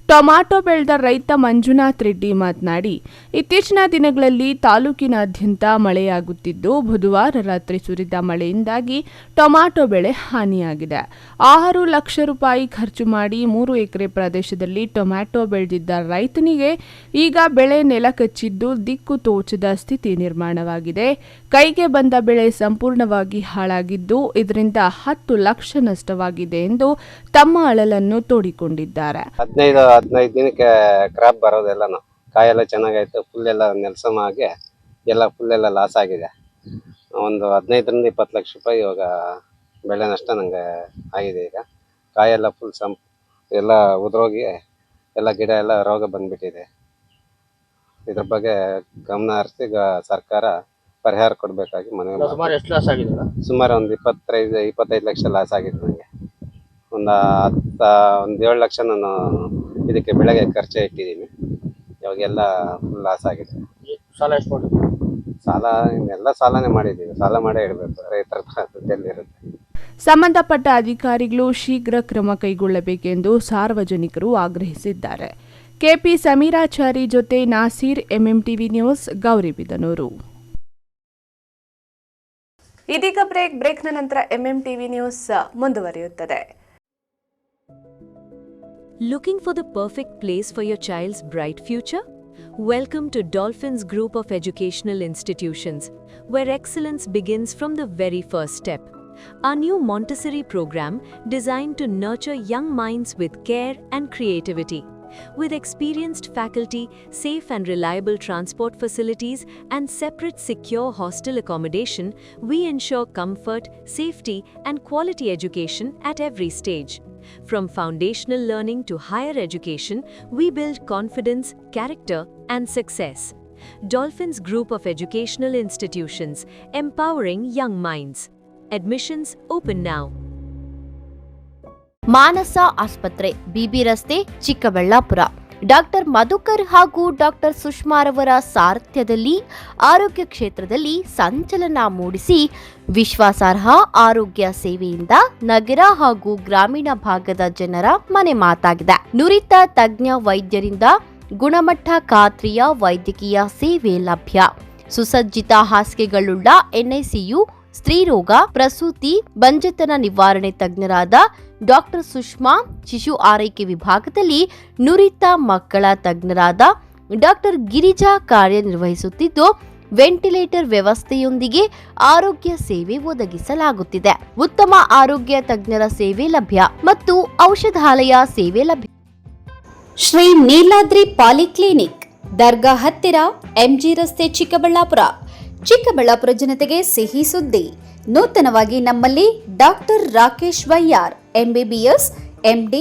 ಟೊಮಾಟೊ ಬೆಳೆದ ರೈತ ಮಂಜುನಾಥ್ ರೆಡ್ಡಿ ಮಾತನಾಡಿ, ಇತ್ತೀಚಿನ ದಿನಗಳಲ್ಲಿ ತಾಲೂಕಿನಾದ್ಯಂತ ಮಳೆಯಾಗುತ್ತಿದ್ದು, ಬುಧವಾರ ರಾತ್ರಿ ಸುರಿದ ಮಳೆಯಿಂದಾಗಿ ಟೊಮಾಟೊ ಬೆಳೆ ಹಾನಿಯಾಗಿದೆ. 6 ಲಕ್ಷ ರೂಪಾಯಿ ಖರ್ಚು ಮಾಡಿ 3 ಎಕರೆ ಪ್ರದೇಶದಲ್ಲಿ ಟೊಮ್ಯಾಟೊ ಬೆಳೆದಿದ್ದ ರೈತನಿಗೆ ಈಗ ಬೆಳೆ ನೆಲಕಚ್ಚಿದ್ದು ದಿಕ್ಕು ತೋಚದ ಸ್ಥಿತಿ ನಿರ್ಮಾಣವಾಗಿದೆ. ಕೈಗೆ ಬಂದ ಬೆಳೆ ಸಂಪೂರ್ಣವಾಗಿ ಹಾಳಾಗಿದ್ದು, ಇದರಿಂದ 10 ಲಕ್ಷ ನಷ್ಟವಾಗಿದೆ ಎಂದು ತಮ್ಮ ಅಳಲನ್ನು ತೋಡಿಕೊಂಡಿದ್ದಾರೆ. 15 ದಿನಕ್ಕೆ ಕ್ರಾಪ್ ಬರೋದೆಲ್ಲನು ಕಾಯೆಲ್ಲ ಚೆನ್ನಾಗಾಯ್ತು. ಫುಲ್ ಎಲ್ಲ ನೆಲಸಮಾಗಿ ಎಲ್ಲ ಫುಲ್ ಎಲ್ಲ ಲಾಸ್ ಆಗಿದೆ. ಒಂದು 15ರಿಂದ 20 ಲಕ್ಷ ರೂಪಾಯಿ ಇವಾಗ ಬೆಳೆ ನಷ್ಟ ನನಗೆ ಆಗಿದೆ. ಈಗ ಕಾಯೆಲ್ಲ ಫುಲ್ ಎಲ್ಲ ಉದುರೋಗಿ ಎಲ್ಲ ಗಿಡ ಎಲ್ಲ ರೋಗ ಬಂದ್ಬಿಟ್ಟಿದೆ. ಇದ್ರ ಬಗ್ಗೆ ಗಮನ ಹರಿಸಿ ಸರ್ಕಾರ ಪರಿಹಾರ ಕೊಡಬೇಕಾಗಿ ಮನವಿ. ಸುಮಾರು ಎಷ್ಟು ಲಾಸ್ ಆಗಿದೆ? ಸುಮಾರು ಒಂದು 25 ಲಕ್ಷ ಲಾಸ್ ಆಗಿದೆ ನನಗೆ. ಒಂದು 7 ಲಕ್ಷ ನಾನು ಇದಕ್ಕೆ ಬೆಳೆಗೆ ಖರ್ಚು ಇಟ್ಟಿದ್ದೀನಿ. ಇವಾಗೆಲ್ಲ ಫುಲ್ ಲಾಸ್ ಆಗಿದೆ. ಸಾಲ ಎಷ್ಟು ಮಾಡಿದ್ರಿ? ಸಾಲ ಇನ್ನೆಲ್ಲ ಸಾಲನೇ ಮಾಡಿದ್ದೀವಿ. ಸಾಲ ಮಾಡೇ ಇಡಬೇಕು, ರೈತರ ದುಡ್ಡಲ್ಲಿರುತ್ತೆ. ಸಂಬಂಧಪಟ್ಟ ಅಧಿಕಾರಿಗಳು ಶೀಘ್ರ ಕ್ರಮ ಕೈಗೊಳ್ಳಬೇಕೆಂದು ಸಾರ್ವಜನಿಕರು ಆಗ್ರಹಿಸಿದ್ದಾರೆ. ಕೆಪಿ ಸಮೀರಾಚಾರಿ ಜೊತೆ ನಾಸೀರ್, ಎಂಎಂಟಿವಿ ನ್ಯೂಸ್, ಗೌರಿಬಿದನೂರು. ಇದೀಗ ಬ್ರೇಕ್ನ ನಂತರ ಎಂಎಂಟಿವಿ ನ್ಯೂಸ್ ಮುಂದುವರಿಯುತ್ತದೆ. Looking for the perfect place for your child's bright future? Welcome to Dolphins Group of Educational Institutions, where excellence begins from the very first step. Our new Montessori program designed to nurture young minds with care and creativity. With experienced faculty, safe and reliable transport facilities, and separate secure hostel accommodation, we ensure comfort, safety, and quality education at every stage. From foundational learning to higher education, we build confidence, character, and success. Dolphins Group of Educational Institutions, empowering young minds. Admissions open now. ಮಾನಸ ಆಸ್ಪತ್ರೆ, ಬಿಬಿ ರಸ್ತೆ, Chikkaballapur. Doctor Madhukar ಹಾಗೂ doctor ಸುಷ್ಮಾರವರ ಸಾರಥ್ಯದಲ್ಲಿ ಆರೋಗ್ಯ ಕ್ಷೇತ್ರದಲ್ಲಿ ಸಂಚಲನ ಮೂಡಿಸಿ ವಿಶ್ವಾಸಾರ್ಹ ಆರೋಗ್ಯ ಸೇವೆಯಿಂದ ನಗರ ಹಾಗೂ ಗ್ರಾಮೀಣ ಭಾಗದ ಜನರ ಮನೆ ಮಾತಾಗಿದೆ. ನುರಿತ ತಜ್ಞ ವೈದ್ಯರಿಂದ ಗುಣಮಟ್ಟ ಖಾತ್ರಿಯ ವೈದ್ಯಕೀಯ ಸೇವೆ ಲಭ್ಯ. ಸುಸಜ್ಜಿತ ಹಾಸಿಗೆಗಳುಳ್ಳ ಎನ್ಐಸಿಯು, ಸ್ತ್ರೀರೋಗ, ಪ್ರಸೂತಿ, ಬಂಜೆತನ ನಿವಾರಣೆ ತಜ್ಞರಾದ ಡಾಕ್ಟರ್ ಸುಷ್ಮಾ, ಶಿಶು ಆರೈಕೆ ವಿಭಾಗದಲ್ಲಿ ನುರಿತ ಮಕ್ಕಳ ತಜ್ಞರಾದ ಡಾಕ್ಟರ್ ಗಿರಿಜಾ ಕಾರ್ಯನಿರ್ವಹಿಸುತ್ತಿದ್ದು, ವೆಂಟಿಲೇಟರ್ ವ್ಯವಸ್ಥೆಯೊಂದಿಗೆ ಆರೋಗ್ಯ ಸೇವೆ ಒದಗಿಸಲಾಗುತ್ತಿದೆ. ಉತ್ತಮ ಆರೋಗ್ಯ ತಜ್ಞರ ಸೇವೆ ಲಭ್ಯ ಮತ್ತು ಔಷಧಾಲಯ ಸೇವೆ ಲಭ್ಯ. ಶ್ರೀ ನೀಲಾದ್ರಿ ಪಾಲಿಕ್ಲಿನಿಕ್, ದರ್ಗಾ ಹತ್ತಿರ, ಎಂಜಿ ರಸ್ತೆ, ಚಿಕ್ಕಬಳ್ಳಾಪುರ. ಚಿಕ್ಕಬಳ್ಳಾಪುರ ಜನತೆಗೆ ಸಿಹಿ ಸುದ್ದಿ. ನೂತನವಾಗಿ ನಮ್ಮಲ್ಲಿ doctor Rakesh Vaiyar, MBBS, MD,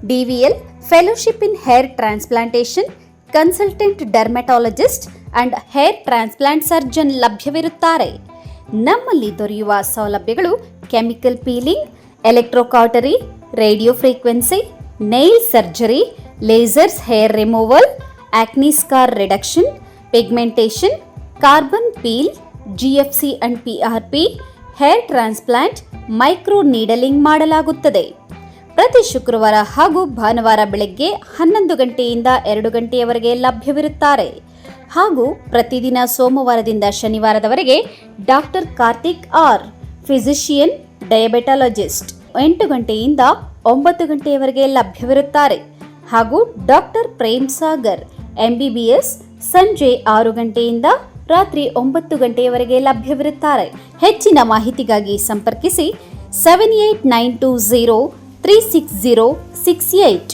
DVL, fellowship in hair transplantation, consultant dermatologist and hair transplant surgeon ಲಭ್ಯವಿರುತ್ತಾರೆ. ನಮ್ಮಲ್ಲಿ ದೊರೆಯುವ ಸೌಲಭ್ಯಗಳು chemical peeling, electrocautery, radio frequency, nail surgery, lasers hair removal, acne scar reduction, pigmentation, carbon peel, GFC and PRP, hair transplant, micro needling ಮಾಡಲಾಗುತ್ತದೆ. ಪ್ರತಿ ಶುಕ್ರವಾರ ಹಾಗೂ ಭಾನುವಾರ ಬೆಳಗ್ಗೆ 11 ಗಂಟೆಯಿಂದ 2 ಗಂಟೆಯವರೆಗೆ ಲಭ್ಯವಿರುತ್ತಾರೆ. ಹಾಗೂ ಪ್ರತಿದಿನ ಸೋಮವಾರದಿಂದ ಶನಿವಾರದವರೆಗೆ ಡಾಕ್ಟರ್ ಕಾರ್ತಿಕ್ ಆರ್, ಫಿಸಿಷಿಯನ್, ಡಯಾಬೆಟಾಲಜಿಸ್ಟ್ 8 ಗಂಟೆಯಿಂದ 9 ಗಂಟೆಯವರೆಗೆ ಲಭ್ಯವಿರುತ್ತಾರೆ. ಹಾಗೂ ಡಾಕ್ಟರ್ ಪ್ರೇಮ್ ಸಾಗರ್, ಎಂಬಿಬಿಎಸ್, ಸಂಜೆ 6 ಗಂಟೆಯಿಂದ ರಾತ್ರಿ 9 ಗಂಟೆಯವರೆಗೆ ಲಭ್ಯವಿರುತ್ತಾರೆ. ಹೆಚ್ಚಿನ ಮಾಹಿತಿಗಾಗಿ ಸಂಪರ್ಕಿಸಿ 7892036068.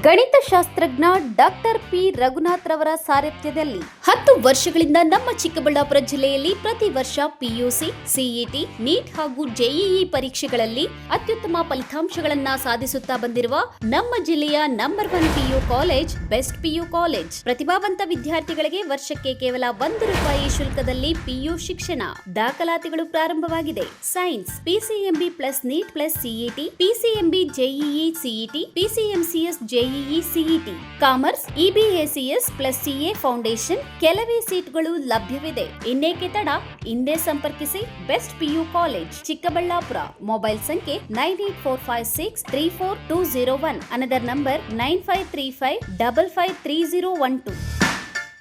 ಗಣಿತಶಾಸ್ತ್ರಜ್ಞ ಡಾಕ್ಟರ್ ಪಿ ರಘುನಾಥ್ ರವರ ಸಾರಥ್ಯದಲ್ಲಿ 10 ವರ್ಷಗಳಿಂದ ನಮ್ಮ ಚಿಕ್ಕಬಳ್ಳಾಪುರ ಜಿಲ್ಲೆಯಲ್ಲಿ ಪ್ರತಿ ವರ್ಷ ಪಿಯುಸಿ, ಸಿಇಟಿ, ನೀಟ್ ಹಾಗೂ ಜೆಇಇ ಪರೀಕ್ಷೆಗಳಲ್ಲಿ ಅತ್ಯುತ್ತಮ ಫಲಿತಾಂಶಗಳನ್ನ ಸಾಧಿಸುತ್ತಾ ಬಂದಿರುವ ನಮ್ಮ ಜಿಲ್ಲೆಯ number 1 PU college best PU college. ಪ್ರತಿಭಾವಂತ ವಿದ್ಯಾರ್ಥಿಗಳಿಗೆ ವರ್ಷಕ್ಕೆ ಕೇವಲ ₹1 ಶುಲ್ಕದಲ್ಲಿ ಪಿಯು ಶಿಕ್ಷಣ. ದಾಖಲಾತಿಗಳು ಪ್ರಾರಂಭವಾಗಿದೆ. Science PCMB plus NEET plus CET, PCMB JEE CET, PCMCS JEE CET, commerce EBACS plus CA foundation, ಕೆಲವೇ ಸೀಟ್ಗಳು ಲಭ್ಯವಿದೆ. ಇನ್ನೇಕೆ ತಡ? ಇಂದೇ ಸಂಪರ್ಕಿಸಿ best PU college Chikkaballapur. Mobile ಸಂಖ್ಯೆ 9845634201. Another number 9535553012.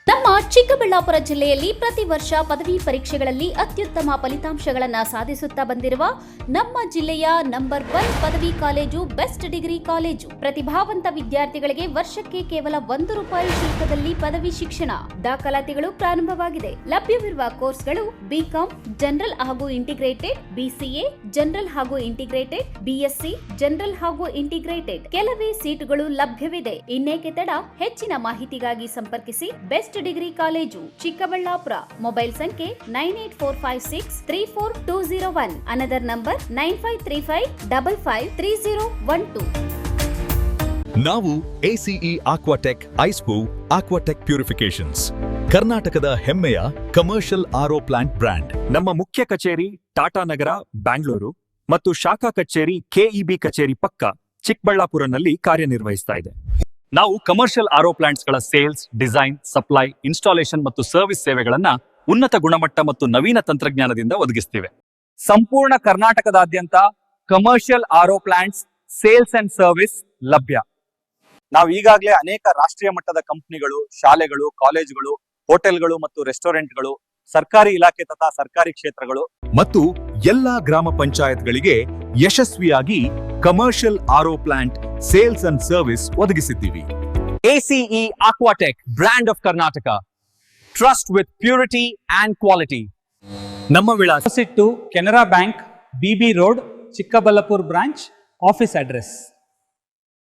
ನಮ್ಮ ಚಿಕ್ಕಬಳ್ಳಾಪುರ ಜಿಲ್ಲೆಯಲ್ಲಿ ಪ್ರತಿ ವರ್ಷ ಪದವಿ ಪರೀಕ್ಷೆಗಳಲ್ಲಿ ಅತ್ಯುತ್ತಮ ಫಲಿತಾಂಶಗಳನ್ನು ಸಾಧಿಸುತ್ತಾ ಬಂದಿರುವ ನಮ್ಮ ಜಿಲ್ಲೆಯ ನಂಬರ್ 1 ಪದವಿ ಕಾಲೇಜು ಬೆಸ್ಟ್ ಡಿಗ್ರಿ ಕಾಲೇಜು. ಪ್ರತಿಭಾವಂತ ವಿದ್ಯಾರ್ಥಿಗಳಿಗೆ ವರ್ಷಕ್ಕೆ ಕೇವಲ ₹1 ಶುಲ್ಕದಲ್ಲಿ ಪದವಿ ಶಿಕ್ಷಣ. ದಾಖಲಾತಿಗಳು ಪ್ರಾರಂಭವಾಗಿದೆ. ಲಭ್ಯವಿರುವ ಕೋರ್ಸ್ಗಳು BCom ಜನರಲ್ ಹಾಗೂ ಇಂಟಿಗ್ರೇಟೆಡ್, BCA ಜನರಲ್ ಹಾಗೂ ಇಂಟಿಗ್ರೇಟೆಡ್, BSc ಜನರಲ್ ಹಾಗೂ ಇಂಟಿಗ್ರೇಟೆಡ್. ಕೆಲವೇ ಸೀಟುಗಳು ಲಭ್ಯವಿದೆ. ಇನ್ನೇಕೆ ತಡ? ಹೆಚ್ಚಿನ ಮಾಹಿತಿಗಾಗಿ ಸಂಪರ್ಕಿಸಿ best degree college Chikkaballapur. Mobile ಸಂಖ್ಯೆ 9845634201. Another number 9535553012. ನಾವು ACE Aquatech ಐಸ್ಪೂ ಆಕ್ವಾಟೆಕ್ ಪ್ಯೂರಿಫಿಕೇಶನ್ಸ್, ಕರ್ನಾಟಕದ ಹೆಮ್ಮೆಯ ಕಮರ್ಷಿಯಲ್ RO ಪ್ಲಾಂಟ್ ಬ್ರ್ಯಾಂಡ್. ನಮ್ಮ ಮುಖ್ಯ ಕಚೇರಿ ಟಾಟಾ ನಗರ, ಬ್ಯಾಂಗ್ಳೂರು ಮತ್ತು ಶಾಖಾ ಕಚೇರಿ KEB ಕಚೇರಿ ಪಕ್ಕ ಚಿಕ್ಕಬಳ್ಳಾಪುರನಲ್ಲಿ ಕಾರ್ಯನಿರ್ವಹಿಸ್ತಾ ಇದೆ. ನಾವು ಕಮರ್ಷಿಯಲ್ RO ಪ್ಲಾಂಟ್ಸ್ಗಳ ಸೇಲ್ಸ್, ಡಿಸೈನ್, ಸಪ್ಲೈ, ಇನ್ಸ್ಟಾಲೇಷನ್ ಮತ್ತು ಸರ್ವಿಸ್ ಸೇವೆಗಳನ್ನ ಉನ್ನತ ಗುಣಮಟ್ಟ ಮತ್ತು ನವೀನ ತಂತ್ರಜ್ಞಾನದಿಂದ ಒದಗಿಸ್ತೀವಿ. ಸಂಪೂರ್ಣ ಕರ್ನಾಟಕದಾದ್ಯಂತ commercial RO plants sales and service ಲಭ್ಯ. ನಾವು ಈಗಾಗಲೇ ಅನೇಕ ರಾಷ್ಟ್ರೀಯ ಮಟ್ಟದ ಕಂಪನಿಗಳು, ಶಾಲೆಗಳು, ಕಾಲೇಜುಗಳು, ಹೋಟೆಲ್ಗಳು ಮತ್ತು ರೆಸ್ಟೋರೆಂಟ್ಗಳು, ಸರ್ಕಾರಿ ಇಲಾಖೆ ತಥಾ ಸರ್ಕಾರಿ ಕ್ಷೇತ್ರಗಳು ಮತ್ತು ಎಲ್ಲಾ ಗ್ರಾಮ ಪಂಚಾಯತ್ಗಳಿಗೆ ಯಶಸ್ವಿಯಾಗಿ commercial RO plant sales and service ಒದಗಿಸಿದ್ದೀವಿ. ACE Aquatech, brand of Karnataka. Trust with purity and quality. ನಮ್ಮ ವಿಳಾಸ to Canara bank, BB road, Chikkaballapur branch. Office address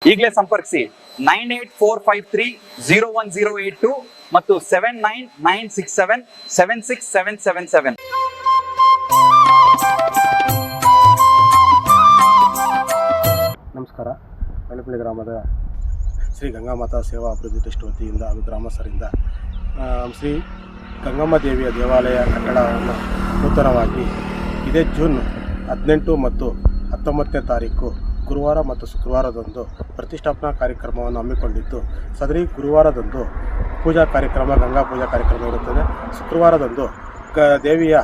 ಈಗಲೇ ಸಂಪರ್ಕಿಸಿ 9845301082 ಮತ್ತು 7996776777. ನಮಸ್ಕಾರ. ಬೆಳಪಳ್ಳಿ ಗ್ರಾಮದ ಶ್ರೀ ಗಂಗಾಮಾತಾ ಸೇವಾ ಅಭಿವೃದ್ಧಿ ಟ್ರಸ್ಟ್ ವತಿಯಿಂದ ಹಾಗೂ ಗ್ರಾಮಸ್ಥರಿಂದ ಶ್ರೀ ಗಂಗಮ್ಮ ದೇವಿಯ ದೇವಾಲಯ ಕಟ್ಟಡವನ್ನು ನೂತನವಾಗಿ ಇದೇ ಜೂನ್ 18 ಮತ್ತು 19ನೇ ತಾರೀಕು ಗುರುವಾರ ಮತ್ತು ಶುಕ್ರವಾರದಂದು ಪ್ರತಿಷ್ಠಾಪನಾ ಕಾರ್ಯಕ್ರಮವನ್ನು ಹಮ್ಮಿಕೊಂಡಿದ್ದು, ಸದರಿ ಗುರುವಾರದಂದು ಪೂಜಾ ಕಾರ್ಯಕ್ರಮ, ಗಂಗಾ ಪೂಜಾ ಕಾರ್ಯಕ್ರಮ ಇರುತ್ತದೆ. ಶುಕ್ರವಾರದಂದು ದೇವಿಯ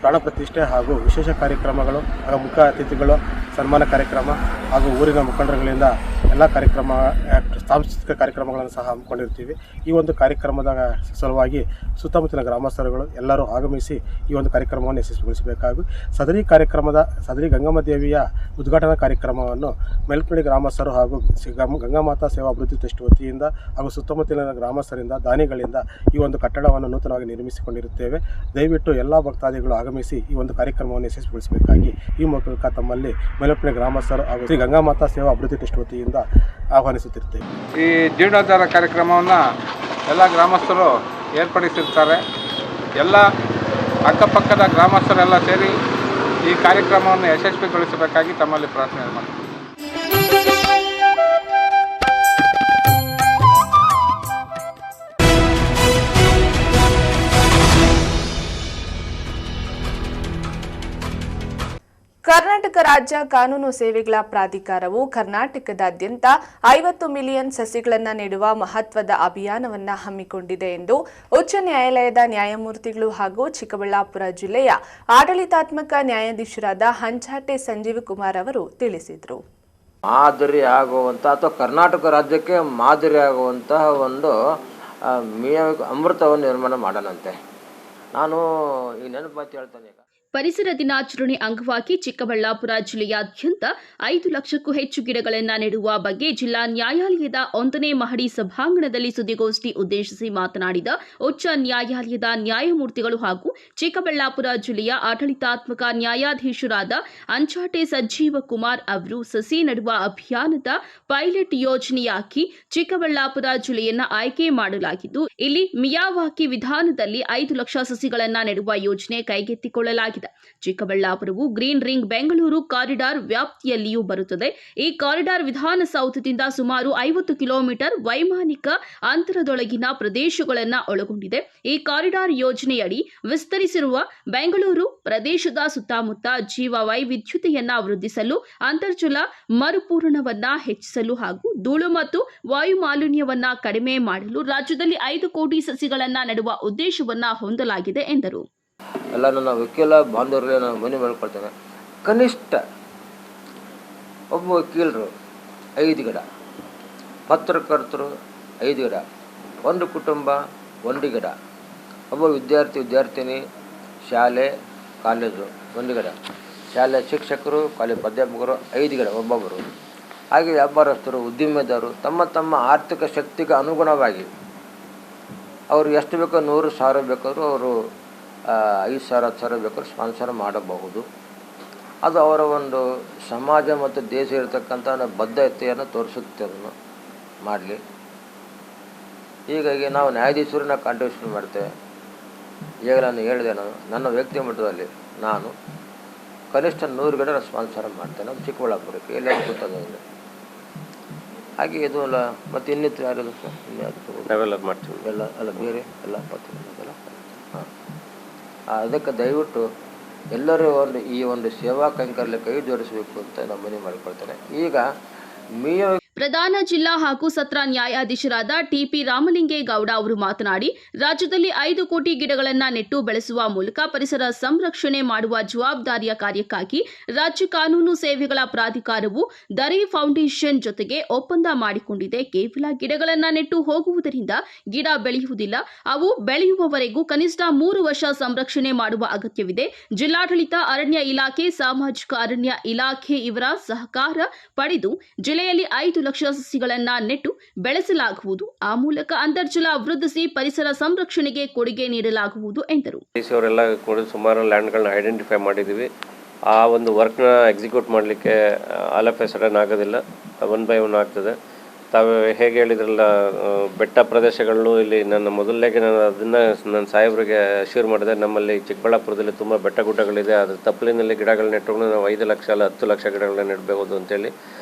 ಪ್ರಾಣ ಪ್ರತಿಷ್ಠೆ ಹಾಗೂ ವಿಶೇಷ ಕಾರ್ಯಕ್ರಮಗಳು ಹಾಗೂ ಮುಖ್ಯ ಅತಿಥಿಗಳು ಸನ್ಮಾನ ಕಾರ್ಯಕ್ರಮ ಹಾಗೂ ಊರಿನ ಮುಖಂಡರುಗಳಿಂದ ಎಲ್ಲ ಕಾರ್ಯಕ್ರಮ, ಸಾಂಸ್ಕೃತಿಕ ಕಾರ್ಯಕ್ರಮಗಳನ್ನು ಸಹ ಹಮ್ಮಿಕೊಂಡಿರ್ತೀವಿ. ಈ ಒಂದು ಕಾರ್ಯಕ್ರಮದ ಸಲುವಾಗಿ ಸುತ್ತಮುತ್ತಲಿನ ಗ್ರಾಮಸ್ಥರುಗಳು ಎಲ್ಲರೂ ಆಗಮಿಸಿ ಈ ಒಂದು ಕಾರ್ಯಕ್ರಮವನ್ನು ಯಶಸ್ವಿಗೊಳಿಸಬೇಕಾಗಿ ಸದರಿ ಗಂಗಮ್ಮ ದೇವಿಯ ಉದ್ಘಾಟನಾ ಕಾರ್ಯಕ್ರಮವನ್ನು ಮೇಲ್ಪಳ್ಳಿ ಗ್ರಾಮಸ್ಥರು ಹಾಗೂ ಗಂಗಾಮಾತಾ ಸೇವಾ ಅಭಿವೃದ್ಧಿ ಟ್ರಸ್ಟ್ ವತಿಯಿಂದ ಹಾಗೂ ಸುತ್ತಮುತ್ತಲಿನ ಗ್ರಾಮಸ್ಥರಿಂದ, ದಾನಿಗಳಿಂದ ಈ ಒಂದು ಕಟ್ಟಡವನ್ನು ನೂತನವಾಗಿ ನಿರ್ಮಿಸಿಕೊಂಡಿರುತ್ತೇವೆ. ದಯವಿಟ್ಟು ಎಲ್ಲ ಭಕ್ತಾದಿಗಳು ಆಗಮಿಸಿ ಈ ಒಂದು ಕಾರ್ಯಕ್ರಮವನ್ನು ಯಶಸ್ವಿಗೊಳಿಸಬೇಕಾಗಿ ಈ ಮೂಲಕ ತಮ್ಮಲ್ಲಿ ಮೇಲ್ಪಳ್ಳಿ ಗ್ರಾಮಸ್ಥರು ಹಾಗೂ ಶ್ರೀ ಗಂಗಾಮಾತಾ ಸೇವಾ ಅಭಿವೃದ್ಧಿ ಟ್ರಸ್ಟ್ ವತಿಯಿಂದ ಆಹ್ವಾನಿಸುತ್ತಿರ್ತೇವೆ. ಈ ಜೀರ್ಣೋದ್ಧಾರ ಕಾರ್ಯಕ್ರಮವನ್ನು ಎಲ್ಲ ಗ್ರಾಮಸ್ಥರು ಏರ್ಪಡಿಸಿರ್ತಾರೆ. ಎಲ್ಲ ಅಕ್ಕಪಕ್ಕದ ಗ್ರಾಮಸ್ಥರೆಲ್ಲ ಸೇರಿ ಈ ಕಾರ್ಯಕ್ರಮವನ್ನು ಯಶಸ್ವಿಗೊಳಿಸಬೇಕಾಗಿ ತಮ್ಮಲ್ಲಿ ಪ್ರಾರ್ಥನೆ ಮಾಡ್ತೀನಿ. ಕರ್ನಾಟಕ ರಾಜ್ಯ ಕಾನೂನು ಸೇವೆಗಳ ಪ್ರಾಧಿಕಾರವು ಕರ್ನಾಟಕದಾದ್ಯಂತ 50 ಮಿಲಿಯನ್ ಸಸಿಗಳನ್ನು ನೆಡುವ ಮಹತ್ವದ ಅಭಿಯಾನವನ್ನು ಹಮ್ಮಿಕೊಂಡಿದೆ ಎಂದು ಉಚ್ಚ ನ್ಯಾಯಾಲಯದ ನ್ಯಾಯಮೂರ್ತಿಗಳು ಹಾಗೂ ಚಿಕ್ಕಬಳ್ಳಾಪುರ ಜಿಲ್ಲೆಯ ಆಡಳಿತಾತ್ಮಕ ನ್ಯಾಯಾಧೀಶರಾದ ಹಂಚಾಟೆ ಸಂಜೀವ್ ಕುಮಾರ್ ಅವರು ತಿಳಿಸಿದರು. ಮಾದರಿ ಆಗುವಂಥ ಅಥವಾ ಕರ್ನಾಟಕ ರಾಜ್ಯಕ್ಕೆ ಮಾದರಿ ಆಗುವಂತಹ ಒಂದು ಅಮೃತವನ್ನು ನಿರ್ಮಾಣ ಮಾಡೋಣಂತೆ. ನಾನು ಈ ನೆನಪು ಮಾತು ಹೇಳ್ತೇನೆ. ಪರಿಸರ ದಿನಾಚರಣೆ ಅಂಗವಾಗಿ ಚಿಕ್ಕಬಳ್ಳಾಪುರ ಜಿಲ್ಲೆಯಾದ್ಯಂತ 5 ಲಕ್ಷಕ್ಕೂ ಹೆಚ್ಚು ಗಿಡಗಳನ್ನು ನೆಡುವ ಬಗ್ಗೆ ಜಿಲ್ಲಾ ನ್ಯಾಯಾಲಯದ 1ನೇ ಮಹಡಿ ಸಭಾಂಗಣದಲ್ಲಿ ಸುದ್ದಿಗೋಷ್ಠಿ ಉದ್ದೇಶಿಸಿ ಮಾತನಾಡಿದ ಉಚ್ಚ ನ್ಯಾಯಾಲಯದ ನ್ಯಾಯಮೂರ್ತಿಗಳು ಹಾಗೂ ಚಿಕ್ಕಬಳ್ಳಾಪುರ ಜಿಲ್ಲೆಯ ಆಡಳಿತಾತ್ಮಕ ನ್ಯಾಯಾಧೀಶರಾದ ಹಂಚಾಟೆ ಸಂಜೀವ ಕುಮಾರ್ ಅವರು ಸಸಿ ನೆಡುವ ಅಭಿಯಾನದ ಪೈಲಟ್ ಯೋಜನೆಯಾಗಿ ಚಿಕ್ಕಬಳ್ಳಾಪುರ ಜಿಲ್ಲೆಯನ್ನು ಆಯ್ಕೆ ಮಾಡಲಾಗಿದ್ದು, ಇಲ್ಲಿ ಮಿಯಾವಾಕಿ ವಿಧಾನದಲ್ಲಿ 5 ಲಕ್ಷ ಸಸಿಗಳನ್ನು ನೆಡುವ ಯೋಜನೆ ಕೈಗೆತ್ತಿಕೊಳ್ಳಲಾಗಿದೆ. ಇದೆ. ಚಿಕ್ಕಬಳ್ಳಾಪುರವು ಗ್ರೀನ್ ರಿಂಗ್ ಬೆಂಗಳೂರು ಕಾರಿಡಾರ್ ವ್ಯಾಪ್ತಿಯಲ್ಲಿಯೂ ಬರುತ್ತದೆ. ಈ ಕಾರಿಡಾರ್ ವಿಧಾನಸೌಧದಿಂದ ಸುಮಾರು 50 ಕಿಲೋಮೀಟರ್ ವೈಮಾನಿಕ ಅಂತರದೊಳಗಿನ ಪ್ರದೇಶಗಳನ್ನು ಒಳಗೊಂಡಿದೆ. ಈ ಕಾರಿಡಾರ್ ಯೋಜನೆಯಡಿ ವಿಸ್ತರಿಸಿರುವ ಬೆಂಗಳೂರು ಪ್ರದೇಶದ ಸುತ್ತಮುತ್ತ ಜೀವ ವೈವಿಧ್ಯತೆಯನ್ನ ವೃದ್ಧಿಸಲು, ಅಂತರ್ಜಲ ಮರುಪೂರಣವನ್ನ ಹೆಚ್ಚಿಸಲು ಹಾಗೂ ಧೂಳು ಮತ್ತು ವಾಯು ಮಾಲಿನ್ಯವನ್ನ ಕಡಿಮೆ ಮಾಡಲು ರಾಜ್ಯದಲ್ಲಿ 5 ಕೋಟಿ ಸಸಿಗಳನ್ನ ನೆಡುವ ಉದ್ದೇಶವನ್ನ ಹೊಂದಲಾಗಿದೆ ಎಂದರು. ಎಲ್ಲ ನನ್ನ ವಕೀಲ ಬಾಂಧವರಿಗೆ ನಾನು ಮನವಿ ಮಾಡಿಕೊಳ್ತೇನೆ. ಕನಿಷ್ಠ ಒಬ್ಬ ವಕೀಲರು 5 ಗಿಡ, ಪತ್ರಕರ್ತರು 5 ಗಿಡ, ಒಂದು ಕುಟುಂಬ 1 ಗಿಡ, ಒಬ್ಬ ವಿದ್ಯಾರ್ಥಿನಿ ಶಾಲೆ ಕಾಲೇಜು 1 ಗಿಡ, ಶಾಲೆ ಶಿಕ್ಷಕರು ಕಾಲೇಜು ಅಧ್ಯಾಪಕರು 5 ಗಿಡ ಒಬ್ಬೊಬ್ಬರು. ಹಾಗೆ ವ್ಯಾಪಾರಸ್ಥರು ಉದ್ದಿಮೆದಾರರು ತಮ್ಮ ಆರ್ಥಿಕ ಶಕ್ತಿಗೆ ಅನುಗುಣವಾಗಿ ಅವರು ಎಷ್ಟು ಬೇಕೋ 100,000 ಬೇಕಾದರೂ ಅವರು 5,000 10,000 ಬೇಕಾದ್ರೂ ಸ್ಪಾನ್ಸರ್ ಮಾಡಬಹುದು. ಅದು ಅವರ ಒಂದು ಸಮಾಜ ಮತ್ತು ದೇಶ ಇರತಕ್ಕಂಥ ಬದ್ಧತೆಯನ್ನು ತೋರಿಸುತ್ತೆ. ಅದನ್ನು ಮಾಡಲಿ. ಹೀಗಾಗಿ ನಾವು ನ್ಯಾಯಾಧೀಶರನ್ನ ಕಾಂಟ್ರಿಬ್ಯೂಷನ್ ಮಾಡ್ತೇವೆ. ಈಗ ನಾನು ಹೇಳಿದೆ, ನನ್ನ ವ್ಯಕ್ತಿ ಮಟ್ಟದಲ್ಲಿ ನಾನು ಕನಿಷ್ಠ 100 ಗಿಡ ಸ್ಪಾನ್ಸರ್ ಮಾಡ್ತೇನೆ. ಅದು ಚಿಕ್ಕಬಳ್ಳಾಪುರಕ್ಕೆ ಎಲ್ಲರೂ ಗೊತ್ತದೆ. ಹಾಗೆ ಇದು ಅಲ್ಲ ಮತ್ತು ಇನ್ನಿತ್ತು ಯಾರು ನಾವೆಲ್ಲ ಮಾಡ್ತೀವಿ ಎಲ್ಲ ಬೇರೆ ಎಲ್ಲ ಪತ್ರ ಹಾಂ. ಅದಕ್ಕೆ ದಯವಿಟ್ಟು ಎಲ್ಲರೂ ಈ ಒಂದು ಸೇವಾ ಕೈಂಕರ್ಯ ಕೈ ಜೋಡಿಸಬೇಕು ಅಂತ ನಾನು ಮನವಿ ಮಾಡಿಕೊಳ್ತೇನೆ. ಈಗ ಪ್ರಧಾನ ಜಿಲ್ಲಾ ಹಾಗೂ ಸತ್ರ ನ್ಯಾಯಾಧೀಶರಾದ ಟಿಪಿ ರಾಮಲಿಂಗೇಗೌಡ ಅವರು ಮಾತನಾಡಿ, ರಾಜ್ಯದಲ್ಲಿ 5 ಕೋಟಿ ಗಿಡಗಳನ್ನು ನೆಟ್ಟು ಬೆಳೆಸುವ ಮೂಲಕ ಪರಿಸರ ಸಂರಕ್ಷಣೆ ಮಾಡುವ ಜವಾಬ್ದಾರಿಯ ಕಾರ್ಯಕ್ಕಾಗಿ ರಾಜ್ಯ ಕಾನೂನು ಸೇವೆಗಳ ಪ್ರಾಧಿಕಾರವು ದರಿ ಫೌಂಡೇಶನ್ ಜೊತೆಗೆ ಒಪ್ಪಂದ ಮಾಡಿಕೊಂಡಿದೆ. ಕೇವಲ ಗಿಡಗಳನ್ನು ನೆಟ್ಟು ಹೋಗುವುದರಿಂದ ಗಿಡ ಬೆಳೆಯುವುದಿಲ್ಲ. ಅವು ಬೆಳೆಯುವವರೆಗೂ ಕನಿಷ್ಠ 3 ವರ್ಷ ಸಂರಕ್ಷಣೆ ಮಾಡುವ ಅಗತ್ಯವಿದೆ. ಜಿಲ್ಲಾಡಳಿತ, ಅರಣ್ಯ ಇಲಾಖೆ, ಸಾಮಾಜಿಕ ಅರಣ್ಯ ಇಲಾಖೆ ಇವರ ಸಹಕಾರ ಪಡೆದು ಜಿಲ್ಲೆಯಲ್ಲಿ 5 ಲಕ್ಷ ಸಸಿಗಳನ್ನು ನೆಟ್ಟು ಬೆಳೆಸಲಾಗುವುದು. ಆ ಮೂಲಕ ಅಂತರ್ಜಲ ವೃದ್ಧಿಸಿ ಪರಿಸರ ಸಂರಕ್ಷಣೆಗೆ ಕೊಡುಗೆ ನೀಡಲಾಗುವುದು ಎಂದರು. ಅವರೆಲ್ಲ ಕೂಡ ಸುಮಾರು ಲ್ಯಾಂಡ್ಗಳನ್ನ ಐಡೆಂಟಿಫೈ ಮಾಡಿದ್ದೀವಿ. ಆ ಒಂದು ವರ್ಕ್ನ ಎಕ್ಸಿಕ್ಯೂಟ್ ಮಾಡಲಿಕ್ಕೆ ಆಲ್ ಆಫ್ ಎ ಸಡನ್ ಆಗೋದಿಲ್ಲ, 1 by 1 ಆಗ್ತದೆ. ತಾವು ಹೇಗೆ ಹೇಳಿದ್ರಲ್ಲ, ಬೆಟ್ಟ ಪ್ರದೇಶಗಳು ಇಲ್ಲಿ ನಾನು ಮೊದಲನೇಗೆ ನನ್ನ ಸಾಹೇಬರಿಗೆ ಅಶ್ಯೂರ್ ಮಾಡಿದೆ. ನಮ್ಮಲ್ಲಿ ಚಿಕ್ಕಬಳ್ಳಾಪುರದಲ್ಲಿ ತುಂಬ ಬೆಟ್ಟ ಗುಡ್ಡಗಳಿದೆ. ಅದ್ರ ತಪ್ಪಲಿನಲ್ಲಿ ಗಿಡಗಳು ನೆಟ್ಟರು ನಾವು 5 ಲಕ್ಷ ಅಲ್ಲ 10 ಲಕ್ಷ ಗಿಡಗಳನ್ನ ನೆಡಬಹುದು ಅಂತೇಳಿ.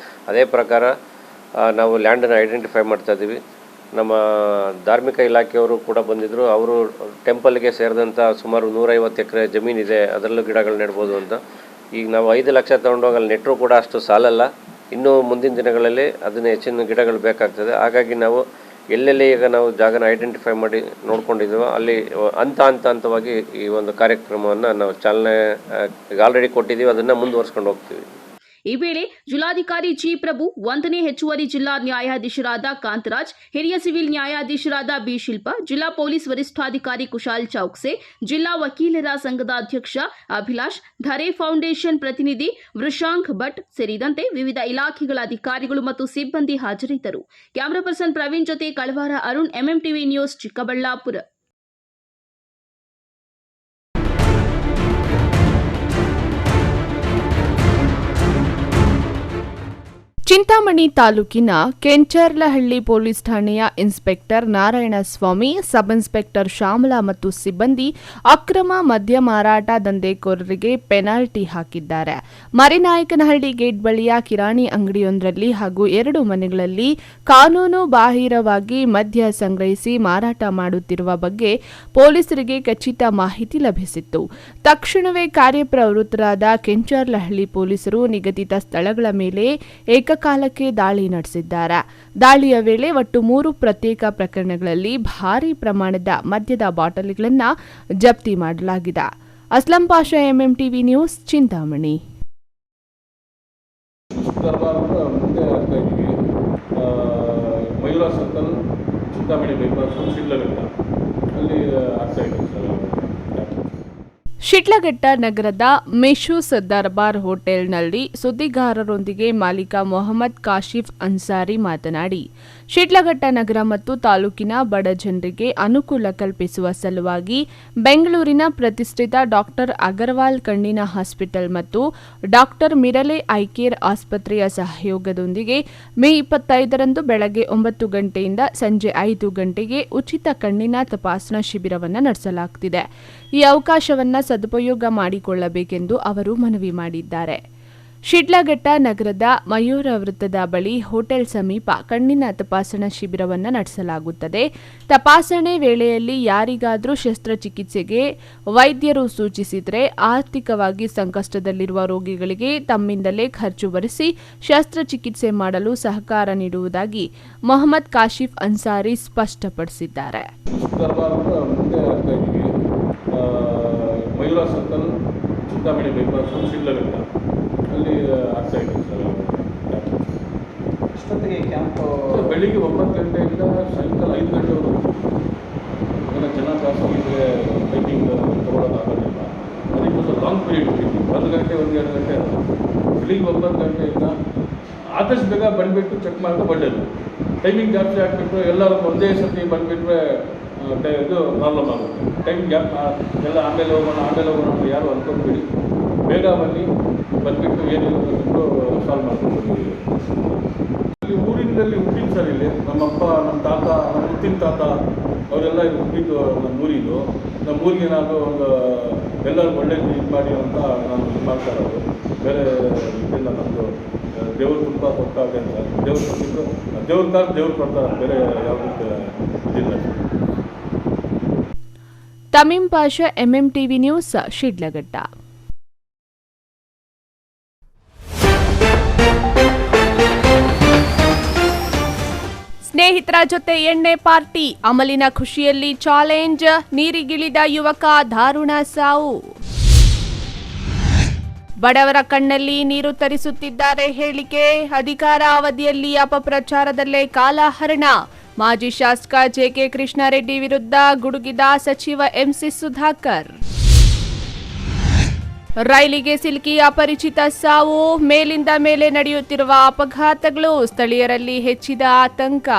ಅದೇ ಪ್ರಕಾರ ನಾವು ಲ್ಯಾಂಡನ್ನು ಐಡೆಂಟಿಫೈ ಮಾಡ್ತಾಯಿದ್ದೀವಿ. ನಮ್ಮ ಧಾರ್ಮಿಕ ಇಲಾಖೆಯವರು ಕೂಡ ಬಂದಿದ್ದರು. ಅವರು ಟೆಂಪಲ್ಗೆ ಸೇರಿದಂಥ ಸುಮಾರು 150 ಎಕರೆ ಜಮೀನಿದೆ, ಅದರಲ್ಲೂ ಗಿಡಗಳು ನೆಡ್ಬೋದು ಅಂತ. ಈಗ ನಾವು 5 ಲಕ್ಷ ತೊಗೊಂಡೋಗಿ ಅಲ್ಲಿ ನೆಟ್ಟರೂ ಕೂಡ ಅಷ್ಟು ಸಾಲಲ್ಲ. ಇನ್ನೂ ಮುಂದಿನ ದಿನಗಳಲ್ಲಿ ಅದನ್ನು ಹೆಚ್ಚಿನ ಗಿಡಗಳು ಬೇಕಾಗ್ತದೆ. ಹಾಗಾಗಿ ನಾವು ಎಲ್ಲೆಲ್ಲಿ ಈಗ ನಾವು ಜಾಗನ ಐಡೆಂಟಿಫೈ ಮಾಡಿ ನೋಡ್ಕೊಂಡಿದ್ದೀವೋ ಅಲ್ಲಿ ಹಂತವಾಗಿ ಈ ಒಂದು ಕಾರ್ಯಕ್ರಮವನ್ನು ನಾವು ಚಾಲನೆ ಆಲ್ರೆಡಿ ಕೊಟ್ಟಿದ್ದೀವಿ. ಅದನ್ನು ಮುಂದುವರ್ಸ್ಕೊಂಡು ಹೋಗ್ತೀವಿ. ಈ ವೇಳೆ ಜಿಲ್ಲಾಧಿಕಾರಿ ಜಿ ಪ್ರಭು, 1ನೇ ಹೆಚ್ಚುವರಿ ಜಿಲ್ಲಾ ನ್ಯಾಯಾಧೀಶರಾದ ಕಾಂತರಾಜ್, ಹಿರಿಯ ಸಿವಿಲ್ ನ್ಯಾಯಾಧೀಶರಾದ ಬಿ ಶಿಲ್ಪ, ಜಿಲ್ಲಾ ಪೊಲೀಸ್ ವರಿಷ್ಠಾಧಿಕಾರಿ ಕುಶಾಲ್ ಚೌಕ್ಸೆ, ಜಿಲ್ಲಾ ವಕೀಲರ ಸಂಘದ ಅಧ್ಯಕ್ಷ ಅಭಿಲಾಷ್, ಧರೆ ಫೌಂಡೇಶನ್ ಪ್ರತಿನಿಧಿ ವೃಷಾಂಕ್ ಭಟ್ ಸೇರಿದಂತೆ ವಿವಿಧ ಇಲಾಖೆಗಳ ಅಧಿಕಾರಿಗಳು ಮತ್ತು ಸಿಬ್ಬಂದಿ ಹಾಜರಿದ್ದರು. ಕ್ಯಾಮರಾ ಪರ್ಸನ್ ಪ್ರವೀಣ್ ಜೊತೆ ಕಳವಾರ ಅರುಣ್, ಎಂಎಂಟಿವಿ ನ್ಯೂಸ್, ಚಿಕ್ಕಬಳ್ಳಾಪುರ. ಚಿಂತಾಮಣಿ ತಾಲೂಕಿನ ಕೆಂಚರ್ಲಹಳ್ಳಿ ಪೊಲೀಸ್ ಠಾಣೆಯ inspector Narayanaswamy, sub inspector Shyamala ಮತ್ತು ಸಿಬ್ಬಂದಿ ಅಕ್ರಮ ಮದ್ಯ ಮಾರಾಟ ದಂಧೆಕೋರರಿಗೆ ಪೆನಾಲ್ಟಿ ಹಾಕಿದ್ದಾರೆ. ಮರಿನಾಯಕನಹಳ್ಳಿ ಗೇಟ್ ಬಳಿಯ ಕಿರಾಣಿ ಅಂಗಡಿಯೊಂದರಲ್ಲಿ ಹಾಗೂ 2 ಮನೆಗಳಲ್ಲಿ ಕಾನೂನು ಬಾಹಿರವಾಗಿ ಮದ್ಯ ಸಂಗ್ರಹಿಸಿ ಮಾರಾಟ ಮಾಡುತ್ತಿರುವ ಬಗ್ಗೆ ಪೊಲೀಸರಿಗೆ ಖಚಿತ ಮಾಹಿತಿ ಲಭಿಸಿತ್ತು. ತಕ್ಷಣವೇ ಕಾರ್ಯಪ್ರವೃತ್ತರಾದ ಕೆಂಚರ್ಲಹಳ್ಳಿ ಪೊಲೀಸರು ನಿಗದಿತ ಸ್ಥಳಗಳ ಮೇಲೆ ಏಕಕಾಲಕ್ಕೆ ದಾಳಿ ನಡೆಸಿದ್ದಾರೆ. ದಾಳಿಯ ವೇಳೆ ಒಟ್ಟು 3 ಪ್ರತ್ಯೇಕ ಪ್ರಕರಣಗಳಲ್ಲಿ ಭಾರೀ ಪ್ರಮಾಣದ ಮದ್ಯದ ಬಾಟಲಿಗಳನ್ನು ಜಪ್ತಿ ಮಾಡಲಾಗಿದೆ. Aslam Pasha, MMTV news, Chintamani. Chintamani bypass Shidlaghatta ಅಲ್ಲಿ ಆಗ್ತಾ ಇದೆ ಸರ್. ಶಿಡ್ಲಘಟ್ಟ ನಗರದ ಮೆಶೂಸ್ ದರ್ಬಾರ್ ಹೋಟೆಲ್ನಲ್ಲಿ ಸುದ್ದಿಗಾರರೊಂದಿಗೆ ಮಾಲೀಕ ಮೊಹಮ್ಮದ್ ಕಾಶಿಫ್ ಅನ್ಸಾರಿ ಮಾತನಾಡಿ, ಶಿಡ್ಲಘಟ್ಟ ನಗರ ಮತ್ತು ತಾಲೂಕಿನ ಬಡ ಜನರಿಗೆ ಅನುಕೂಲ ಕಲ್ಪಿಸುವ ಸಲುವಾಗಿ ಬೆಂಗಳೂರಿನ ಪ್ರತಿಷ್ಠಿತ ಡಾಕ್ಟರ್ ಅಗರ್ವಾಲ್ ಕಣ್ಣಿನ ಹಾಸ್ಪಿಟಲ್ ಮತ್ತು ಡಾಕ್ಟರ್ ಮಿರಲೆ ಐ ಕೇರ್ ಆಸ್ಪತ್ರೆಯ ಸಹಯೋಗದೊಂದಿಗೆ ಮೇ 25ರಂದು ಬೆಳಗ್ಗೆ 9 ಗಂಟೆಯಿಂದ ಸಂಜೆ 5 ಗಂಟೆಗೆ ಉಚಿತ ಕಣ್ಣಿನ ತಪಾಸಣಾ ಶಿಬಿರವನ್ನು ನಡೆಸಲಾಗುತ್ತಿದೆ. ಈ ಅವಕಾಶವನ್ನು ಸದುಪಯೋಗ ಮಾಡಿಕೊಳ್ಳಬೇಕೆಂದು ಅವರು ಮನವಿ ಮಾಡಿದ್ದಾರೆ. ಶಿಡ್ಲಘಟ್ಟ ನಗರದ ಮಯೂರ ವೃತ್ತದ ಬಳಿ ಹೋಟೆಲ್ ಸಮೀಪ ಕಣ್ಣಿನ ತಪಾಸಣಾ ಶಿಬಿರವನ್ನು ನಡೆಸಲಾಗುತ್ತದೆ. ತಪಾಸಣೆ ವೇಳೆಯಲ್ಲಿ ಯಾರಿಗಾದರೂ ಶಸ್ತ್ರಚಿಕಿತ್ಸೆಗೆ ವೈದ್ಯರು ಸೂಚಿಸಿದರೆ ಆರ್ಥಿಕವಾಗಿ ಸಂಕಷ್ಟದಲ್ಲಿರುವ ರೋಗಿಗಳಿಗೆ ತಮ್ಮಿಂದಲೇ ಖರ್ಚು ಭರಿಸಿ ಶಸ್ತ್ರಚಿಕಿತ್ಸೆ ಮಾಡಲು ಸಹಕಾರ ನೀಡುವುದಾಗಿ ಮೊಹಮ್ಮದ್ ಕಾಶಿಫ್ ಅನ್ಸಾರಿ ಸ್ಪಷ್ಟಪಡಿಸಿದ್ದಾರೆ. ಮಯೂರ ಸರ್ಕಲ್ ಚಿಂತಾಮಣಿ ಬೈಪಾಸ್ ಶಿಡ್ಲಘಟ್ಟ ಅಲ್ಲಿ ಆಗ್ತಾ ಇದೆ ಸರ್. ಅಷ್ಟೊತ್ತಿಗೆ ಕ್ಯಾಂಪ್ ಬೆಳಿಗ್ಗೆ 9 ಗಂಟೆಯಿಂದ ಸಾಯಂಕಾಲ 5 ಗಂಟೆವರೆಗೂ. ಇದನ್ನು ಜನ ಜಾಸ್ತಿ ಇದ್ದರೆ ಟೈಮಿಂಗ್ ತೊಗೊಳೋಕ್ಕಾಗೋದಿಲ್ಲ. ಅದಕ್ಕೊಂದು ಲಾಂಗ್ ಪೀರಿಯಡ್ ಇಟ್ಟಿದ್ವಿ, 1 ಗಂಟೆ 1-2 ಗಂಟೆ ಅದು. ಬೆಳಿಗ್ಗೆ 9 ಗಂಟೆಯಿಂದ ಆದಷ್ಟು ಬೇಗ ಬಂದುಬಿಟ್ಟು ಚೆಕ್ ಮಾಡೋದು ಒಳ್ಳೆಯದು. ಟೈಮಿಂಗ್ ಜಾಸ್ತಿ ಆಗಿಬಿಟ್ರೆ ಎಲ್ಲರೂ ಒಂದೇ ಸತಿ ಬಂದುಬಿಟ್ರೆ ಇದು ಪ್ರಾಬ್ಲಮ್ ಆಗುತ್ತೆ. ಟೈಮ್ ಗ್ಯಾಪ್ ಎಲ್ಲ ಆಮೇಲೆ ಹೋಗೋಣ ಅಂತ ಯಾರು ಅಂದ್ಕೊಂಡ್ಬಿಡಿ. ಬೇಗ ಬಂದುಬಿಟ್ಟು ಏನಿಲ್ಲ ಸಾಲ್ವ್ ಮಾಡ್ಕೊಂಡು ಇಲ್ಲಿ ಊರಿನಲ್ಲಿ ಹುಟ್ಟಿದ್ದು ಸರ್. ಇಲ್ಲಿ ನಮ್ಮಪ್ಪ, ನಮ್ಮ ತಾತ, ನಮ್ಮ ಮುತ್ತಿನ ತಾತ ಅವರೆಲ್ಲ ಇದು ಹುಟ್ಟಿದ್ದು ನಮ್ಮ ಊರಿದ್ದು. ನಮ್ಮ ಊರಿಗೆ ಏನಾದರೂ ಒಂದು ಎಲ್ಲರೂ ಒಳ್ಳೇದು ಇದು ಮಾಡಿ ಅಂತ ನಾನು ಇದು ಮಾಡ್ತಾ ಇರೋದು. ಬೇರೆ ಇದೆಲ್ಲ ನಮ್ಮದು ದೇವ್ರು ತುಂಬ ಕೊಟ್ಟಾಗೆ ಅಂತ ದೇವ್ರು ಕೊಟ್ಟಿದ್ದು ದೇವ್ರ ಕಾಲ ದೇವ್ರು ಕೊಡ್ತಾರೆ, ಬೇರೆ ಯಾವುದಕ್ಕೆ ಇದಿಲ್ಲ. ತಮೀಂ ಪಾಷಾ, ಎಂಎಂಟಿವಿ ನ್ಯೂಸ್, ಶಿಡ್ಲಘಟ್ಟ. ಸ್ನೇಹಿತರ ಜೊತೆ ಎಣ್ಣೆ ಪಾರ್ಟಿ, ಅಮಲಿನ ಖುಷಿಯಲ್ಲಿ ಚಾಲೆಂಜ್, ನೀರಿಗಿಳಿದ ಯುವಕ ದಾರುಣ ಸಾವು. ಬಡವರ ಕಣ್ಣಲ್ಲಿ ನೀರು ತರಿಸುತ್ತಿದ್ದಾರೆ ಹೇಳಿಕೆ, ಅಧಿಕಾರ ಅವಧಿಯಲ್ಲಿ ಅಪಪ್ರಚಾರದಲ್ಲೇ ಕಾಲಹರಣ. ಮಾಜಿ ಶಾಸಕ ಜೆಕೆ ಕೃಷ್ಣಾರೆಡ್ಡಿ ವಿರುದ್ಧ ಗುಡುಗಿದ ಸಚಿವ ಎಂಸಿ ಸುಧಾಕರ್. ರೈಲಿಗೆ ಸಿಲುಕಿ ಅಪರಿಚಿತ ಸಾವು, ಮೇಲಿಂದ ಮೇಲೆ ನಡೆಯುತ್ತಿರುವ ಅಪಘಾತಗಳು, ಸ್ಥಳೀಯರಲ್ಲಿ ಹೆಚ್ಚಿದ ಆತಂಕ.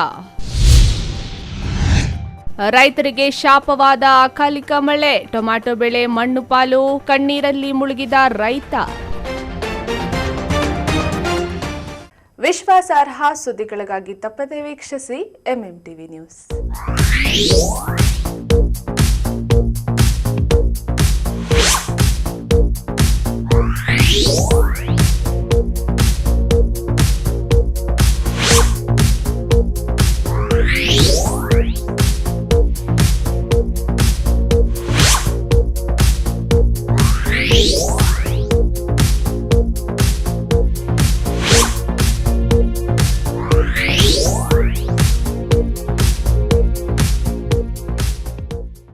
ರೈತರಿಗೆ ಶಾಪವಾದ ಅಕಾಲಿಕ ಮಳೆ, ಟೊಮ್ಯಾಟೊ ಬೆಳೆ ಮಣ್ಣು ಪಾಲು, ಕಣ್ಣೀರಲ್ಲಿ ಮುಳುಗಿದ ರೈತ. ವಿಶ್ವಾಸಾರ್ಹ ಸುದ್ದಿಗಳಿಗಾಗಿ ತಪ್ಪದೇ ವೀಕ್ಷಿಸಿ ಎಂಎಂಟಿವಿ ನ್ಯೂಸ್.